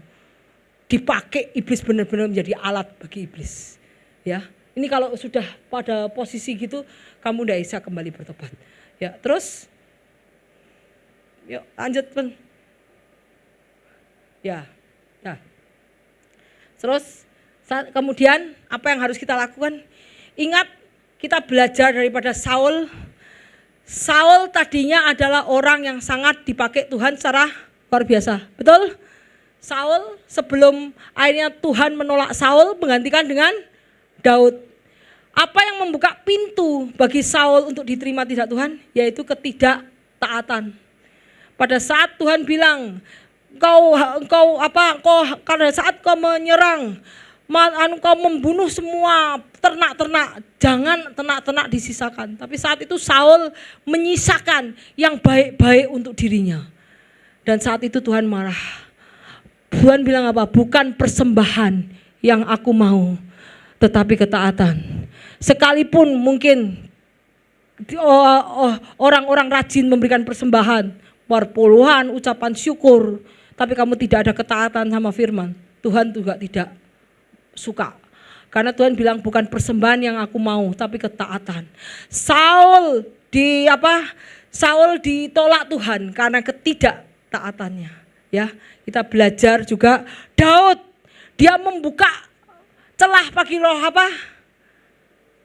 Dipakai iblis benar-benar menjadi alat bagi iblis. Ya, ini kalau sudah pada posisi gitu, kamu tidak bisa kembali bertobat. Ya, terus Yuk lanjut Pen. Ya. Nah. Terus kemudian apa yang harus kita lakukan? Ingat kita belajar daripada Saul. Saul tadinya adalah orang yang sangat dipakai Tuhan secara luar biasa. Betul? Saul sebelum akhirnya Tuhan menolak Saul menggantikan dengan Daud. Apa yang membuka pintu bagi Saul untuk diterima tidak Tuhan? Yaitu ketidaktaatan. Pada saat Tuhan bilang, pada saat kau menyerang, kau membunuh semua ternak-ternak, jangan ternak-ternak disisakan. Tapi saat itu Saul menyisakan yang baik-baik untuk dirinya. Dan saat itu Tuhan marah. Tuhan bilang apa? Bukan persembahan yang aku mau, tetapi ketaatan. Sekalipun mungkin orang-orang rajin memberikan persembahan, puluhan, ucapan syukur, tapi kamu tidak ada ketaatan sama firman, Tuhan juga tidak suka. Karena Tuhan bilang bukan persembahan yang aku mau, tapi ketaatan. Saul ditolak Tuhan karena ketidaktaatannya. Ya, kita belajar juga Daud, dia membuka celah bagi roh apa?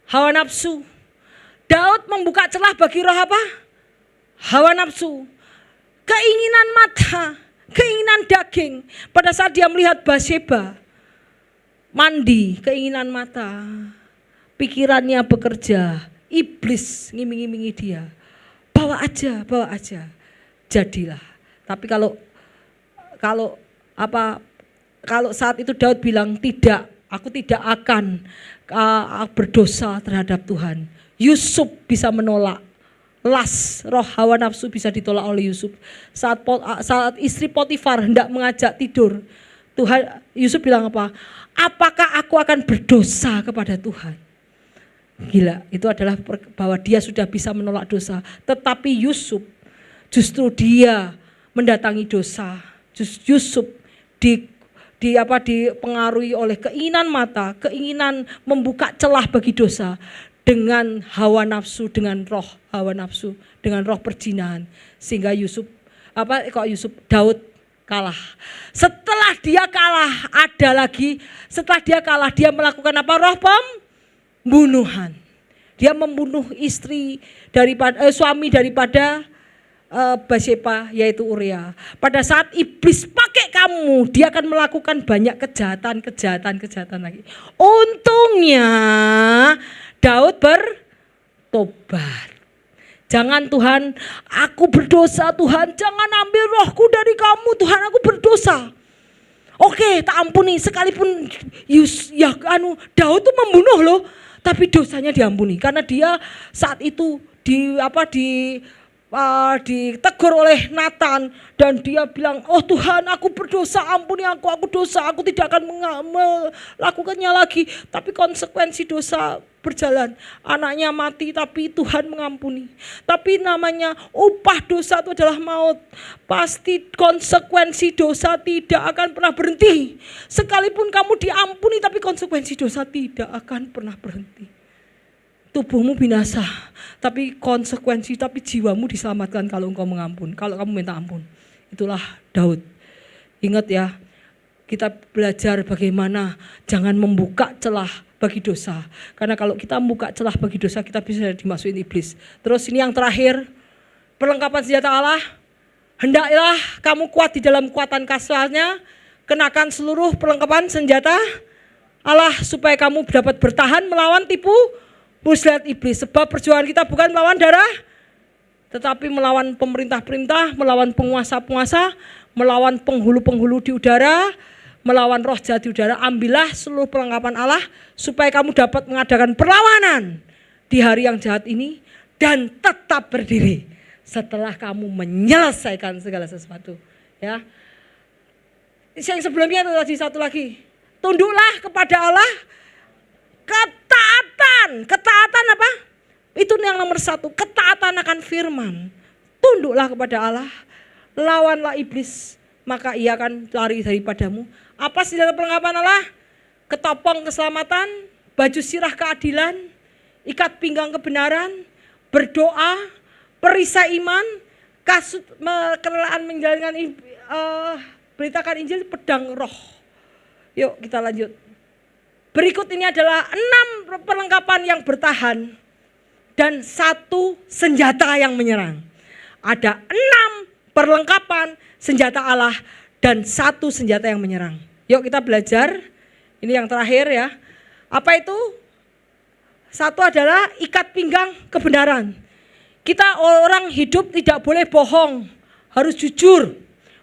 Hawa nafsu. Daud membuka celah bagi roh apa? Hawa nafsu. Keinginan mata, keinginan daging. Pada saat dia melihat Bathsheba mandi, keinginan mata, pikirannya bekerja, iblis ngiming-ngimingi dia. Bawa aja, jadilah. Tapi kalau saat itu Daud bilang tidak, aku tidak akan berdosa terhadap Tuhan. Yusuf bisa menolak. Roh hawa nafsu bisa ditolak oleh Yusuf. Saat istri Potifar hendak mengajak tidur, Yusuf bilang apa? Apakah aku akan berdosa kepada Tuhan? Gila, itu adalah bahwa dia sudah bisa menolak dosa. Tetapi Yusuf justru dia mendatangi dosa. Yusuf dipengaruhi oleh keinginan mata, keinginan membuka celah bagi dosa dengan hawa nafsu, dengan roh hawa nafsu, dengan roh perjinahan, sehingga Daud kalah. Setelah dia kalah, dia melakukan apa? Roh pembunuhan. Dia membunuh suami daripada Bathsheba, yaitu Uria. Pada saat iblis pakai kamu, dia akan melakukan banyak kejahatan lagi. Untungnya Daud bertobat. Jangan Tuhan, aku berdosa Tuhan, jangan ambil rohku dari kamu Tuhan, aku berdosa. Oke, tak ampuni. Sekalipun Daud itu membunuh loh, tapi dosanya diampuni karena dia saat itu ditegur oleh Nathan dan dia bilang, oh Tuhan aku berdosa, ampuni aku dosa, aku tidak akan melakukannya lagi. Tapi konsekuensi dosa berjalan, anaknya mati tapi Tuhan mengampuni. Tapi namanya upah dosa itu adalah maut. Pasti konsekuensi dosa tidak akan pernah berhenti. Sekalipun kamu diampuni tapi konsekuensi dosa tidak akan pernah berhenti. Tubuhmu binasa, tapi jiwamu diselamatkan kalau engkau mengampun, kalau kamu minta ampun. Itulah Daud. Ingat ya, kita belajar bagaimana jangan membuka celah bagi dosa. Karena kalau kita membuka celah bagi dosa, kita bisa dimasukin iblis. Terus ini yang terakhir, perlengkapan senjata Allah. Hendaklah kamu kuat di dalam kekuatan kasarnya, kenakan seluruh perlengkapan senjata Allah supaya kamu dapat bertahan melawan tipu muslihat iblis. Sebab perjuangan kita bukan melawan darah, tetapi melawan pemerintah-pemerintah, melawan penguasa-penguasa, melawan penghulu-penghulu di udara, melawan roh jahat di udara. Ambillah seluruh perlengkapan Allah supaya kamu dapat mengadakan perlawanan di hari yang jahat ini dan tetap berdiri setelah kamu menyelesaikan segala sesuatu. Ya. Yang sebelumnya itu tadi satu lagi. Tunduklah kepada Allah. Ketaatan apa? Itu yang nomor satu, ketaatan akan firman. Tunduklah kepada Allah, lawanlah iblis, maka ia akan lari daripadamu. Apa senjata perlengkapan Allah? Ketopong keselamatan, baju sirah keadilan, ikat pinggang kebenaran, berdoa, perisai iman, kasut kerelaan menjalankan beritakan Injil, pedang roh. Yuk kita lanjut. Berikut ini adalah 6 perlengkapan yang bertahan dan 1 senjata yang menyerang. Ada 6 perlengkapan senjata Allah dan 1 senjata yang menyerang. Yuk kita belajar. Ini yang terakhir ya. Apa itu? 1 adalah ikat pinggang kebenaran. Kita orang hidup tidak boleh bohong, harus jujur.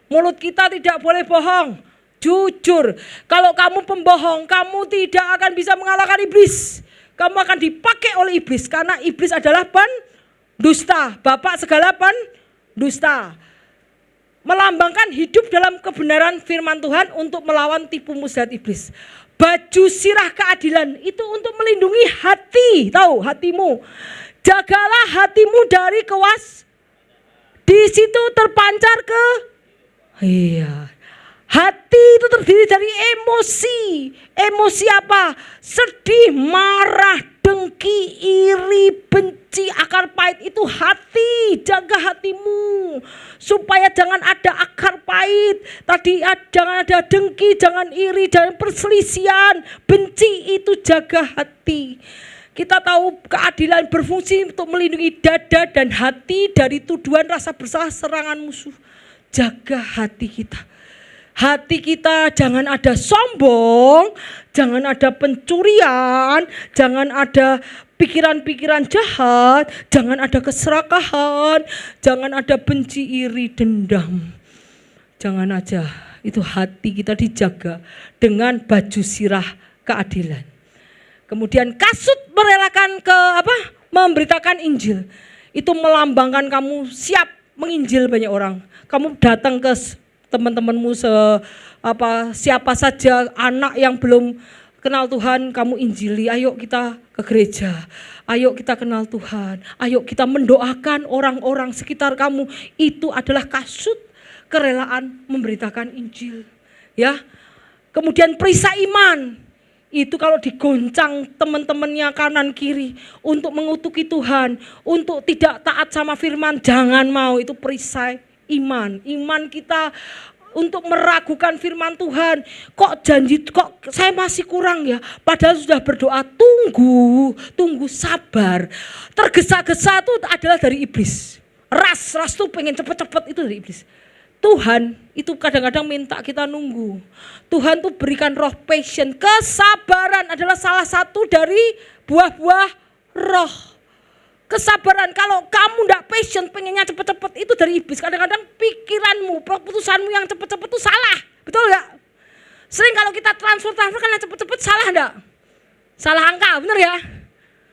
Mulut kita tidak boleh bohong, jujur. Kalau kamu pembohong, kamu tidak akan bisa mengalahkan iblis. Kamu akan dipakai oleh iblis karena iblis adalah pendusta, bapak segala pendusta. Melambangkan hidup dalam kebenaran firman Tuhan untuk melawan tipu muslihat iblis. Baju sirah keadilan itu untuk melindungi hati, tahu hatimu. Jagalah hatimu dari di situ terpancar hati itu terdiri dari emosi. Emosi apa? Sedih, marah, dengki, iri, benci, akar pahit itu hati. Jaga hatimu supaya jangan ada akar pahit. Jangan ada dengki, jangan iri, jangan perselisihan, benci, itu jaga hati. Kita tahu keadilan berfungsi untuk melindungi dada dan hati dari tuduhan rasa bersalah serangan musuh. Jaga hati kita. Hati kita jangan ada sombong, jangan ada pencurian, jangan ada pikiran-pikiran jahat, jangan ada keserakahan, jangan ada benci, iri, dendam. Jangan aja, itu hati kita dijaga dengan baju sirah keadilan. Kemudian kasut merelakan memberitakan Injil. Itu melambangkan kamu siap menginjil banyak orang. Kamu datang ke teman-temanmu siapa saja, anak yang belum kenal Tuhan, kamu injili. Ayo kita ke gereja. Ayo kita kenal Tuhan. Ayo kita mendoakan orang-orang sekitar kamu. Itu adalah kasut kerelaan memberitakan Injil. Ya. Kemudian perisai iman. Itu kalau digoncang teman-temannya kanan kiri untuk mengutuki Tuhan, untuk tidak taat sama firman, jangan mau. Itu perisai iman. Iman kita untuk meragukan firman Tuhan. Kok saya masih kurang ya? Padahal sudah berdoa, tunggu, sabar. Tergesa-gesa itu adalah dari iblis. Ras tuh pengen cepet-cepet, itu dari iblis. Tuhan itu kadang-kadang minta kita nunggu. Tuhan tuh berikan roh passion. Kesabaran adalah salah satu dari buah-buah roh. Kesabaran, kalau kamu enggak passion, pengennya cepet-cepet, itu dari iblis. Kadang-kadang pikiranmu, keputusanmu yang cepet-cepet itu salah. Betul enggak? Sering kalau kita transfer karena cepet-cepet, salah enggak? Salah angka, bener ya?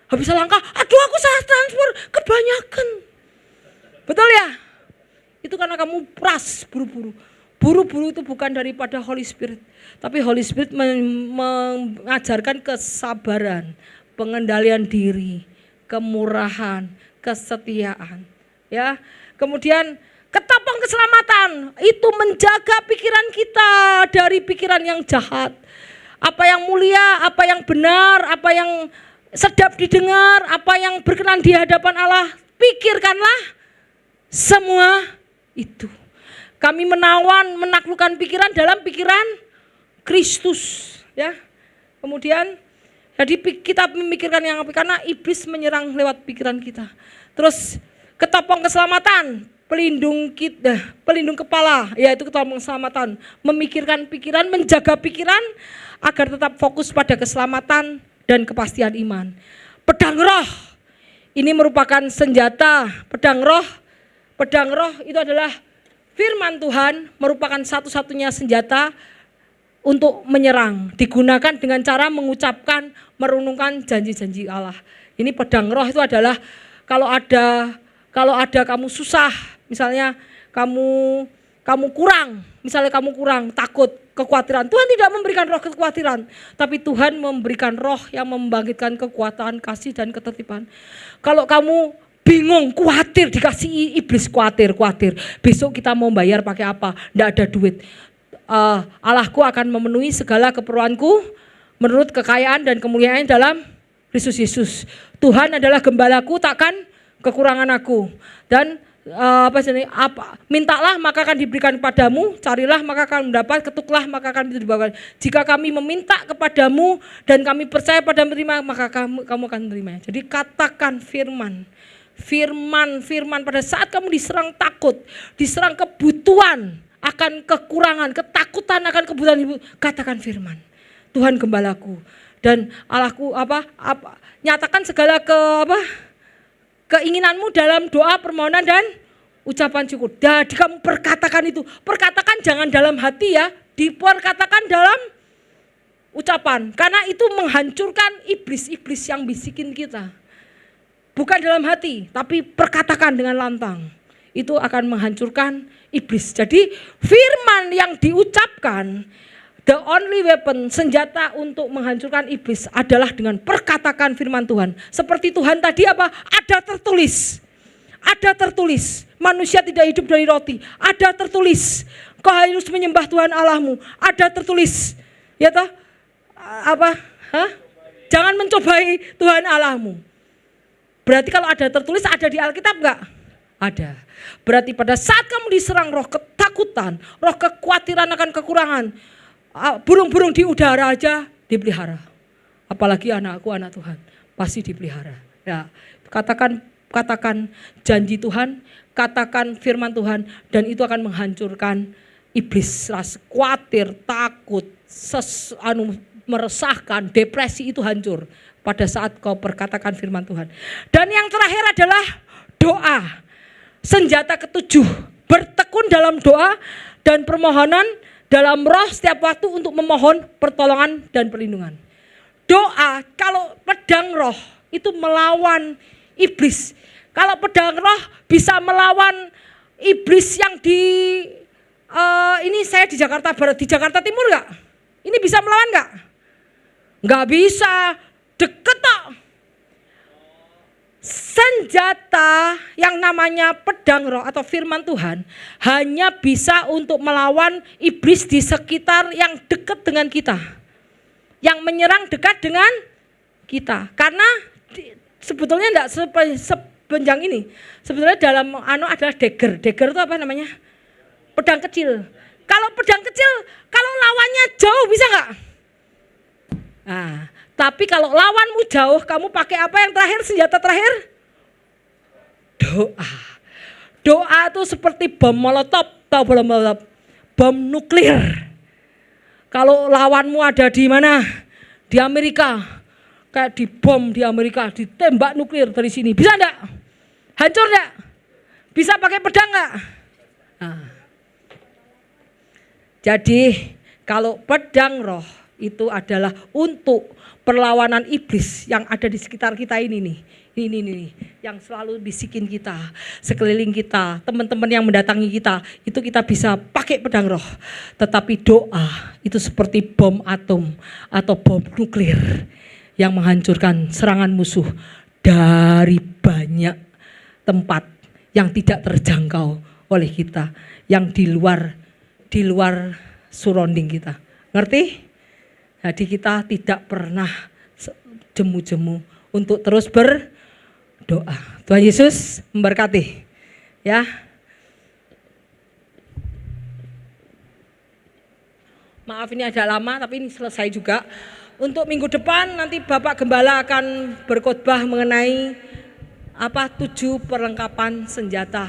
Habis salah angka, aduh aku salah transfer, kebanyakan. Betul ya? Itu karena kamu buru-buru. Buru-buru itu bukan daripada Holy Spirit. Tapi Holy Spirit mengajarkan kesabaran, pengendalian diri, kemurahan, kesetiaan. Ya. Kemudian ketopong keselamatan, itu menjaga pikiran kita dari pikiran yang jahat. Apa yang mulia, apa yang benar, apa yang sedap didengar, apa yang berkenan di hadapan Allah, pikirkanlah semua itu. Kami menaklukkan pikiran dalam pikiran Kristus, ya. Kemudian jadi kita memikirkan yang apa, karena iblis menyerang lewat pikiran kita. Terus ketopong keselamatan, pelindung kepala, yaitu ketopong keselamatan, memikirkan pikiran, menjaga pikiran agar tetap fokus pada keselamatan dan kepastian iman. Pedang roh, ini merupakan senjata. Pedang roh itu adalah firman Tuhan, merupakan satu-satunya senjata untuk menyerang. Digunakan dengan cara mengucapkan, merenungkan janji-janji Allah. Ini pedang roh itu adalah kalau ada kamu susah, misalnya kamu kurang takut, kekhawatiran. Tuhan tidak memberikan roh kekhawatiran, tapi Tuhan memberikan roh yang membangkitkan kekuatan, kasih dan ketertiban. Kalau kamu bingung, khawatir, dikasih iblis khawatir. Besok kita mau bayar pakai apa? Tidak ada duit. Allahku akan memenuhi segala keperluanku menurut kekayaan dan kemuliaan dalam Kristus Yesus. Tuhan adalah gembalaku, takkan kekurangan aku. Dan mintalah maka akan diberikan kepadamu, carilah maka akan mendapat, ketuklah maka akan dibukakan. Jika kami meminta kepadamu dan kami percaya pada menerima, maka kamu akan menerima. Jadi katakan firman pada saat kamu diserang takut, diserang kebutuhan akan kekurangan, ketakutan akan kebutuhan ibu, katakan firman. Tuhan gembalaku dan Allahku nyatakan segala keinginanmu dalam doa, permohonan dan ucapan syukur. Jadi kamu perkatakan itu. Perkatakan jangan dalam hati ya, diperkatakan dalam ucapan. Karena itu menghancurkan iblis-iblis yang bisikin kita. Bukan dalam hati, tapi perkatakan dengan lantang. Itu akan menghancurkan iblis. Jadi firman yang diucapkan, the only weapon, senjata untuk menghancurkan iblis adalah dengan perkatakan firman Tuhan. Seperti Tuhan tadi ada tertulis. Ada tertulis, manusia tidak hidup dari roti. Ada tertulis, kau harus menyembah Tuhan Allahmu. Ada tertulis, ya toh? Jangan mencobai Tuhan Allahmu. Berarti kalau ada tertulis, ada di Alkitab enggak? Ada. Berarti pada saat kamu diserang roh ketakutan, roh kekhawatiran akan kekurangan, burung-burung di udara aja dipelihara. Apalagi anakku, anak Tuhan, pasti dipelihara. Ya, katakan janji Tuhan, katakan firman Tuhan, dan itu akan menghancurkan iblis, rasa khawatir, takut, meresahkan, depresi itu hancur pada saat kau perkatakan firman Tuhan. Dan yang terakhir adalah doa. Senjata ketujuh, bertekun dalam doa dan permohonan dalam roh setiap waktu untuk memohon pertolongan dan perlindungan. Doa, kalau pedang roh itu melawan iblis. Kalau pedang roh bisa melawan iblis yang ini saya di Jakarta Barat, di Jakarta Timur enggak? Ini bisa melawan enggak? Enggak bisa, deket kok. Senjata yang namanya pedang roh atau firman Tuhan hanya bisa untuk melawan iblis di sekitar yang dekat dengan kita. Yang menyerang dekat dengan kita. Karena sebetulnya enggak sepanjang ini. Sebetulnya dalam adalah dagger. Dagger itu apa namanya? Pedang kecil. Kalau pedang kecil, kalau lawannya jauh bisa enggak? Nah, tapi kalau lawanmu jauh, kamu pakai apa yang terakhir, senjata terakhir? Doa. Doa itu seperti bom molotov, tahu bom molotov? Bom nuklir. Kalau lawanmu ada di mana? Di Amerika. Kayak dibom di Amerika, ditembak nuklir dari sini. Bisa enggak? Hancur enggak? Bisa pakai pedang enggak? Nah. Jadi kalau pedang roh itu adalah untuk perlawanan iblis yang ada di sekitar kita ini nih. Ini yang selalu bisikin kita, sekeliling kita, teman-teman yang mendatangi kita, itu kita bisa pakai pedang roh. Tetapi doa itu seperti bom atom atau bom nuklir yang menghancurkan serangan musuh dari banyak tempat yang tidak terjangkau oleh kita, yang di luar surrounding kita. Ngerti? Jadi kita tidak pernah jemu-jemu untuk terus berdoa. Tuhan Yesus memberkati. Ya. Maaf ini agak lama tapi ini selesai juga. Untuk minggu depan nanti Bapak Gembala akan berkhotbah mengenai 7 perlengkapan senjata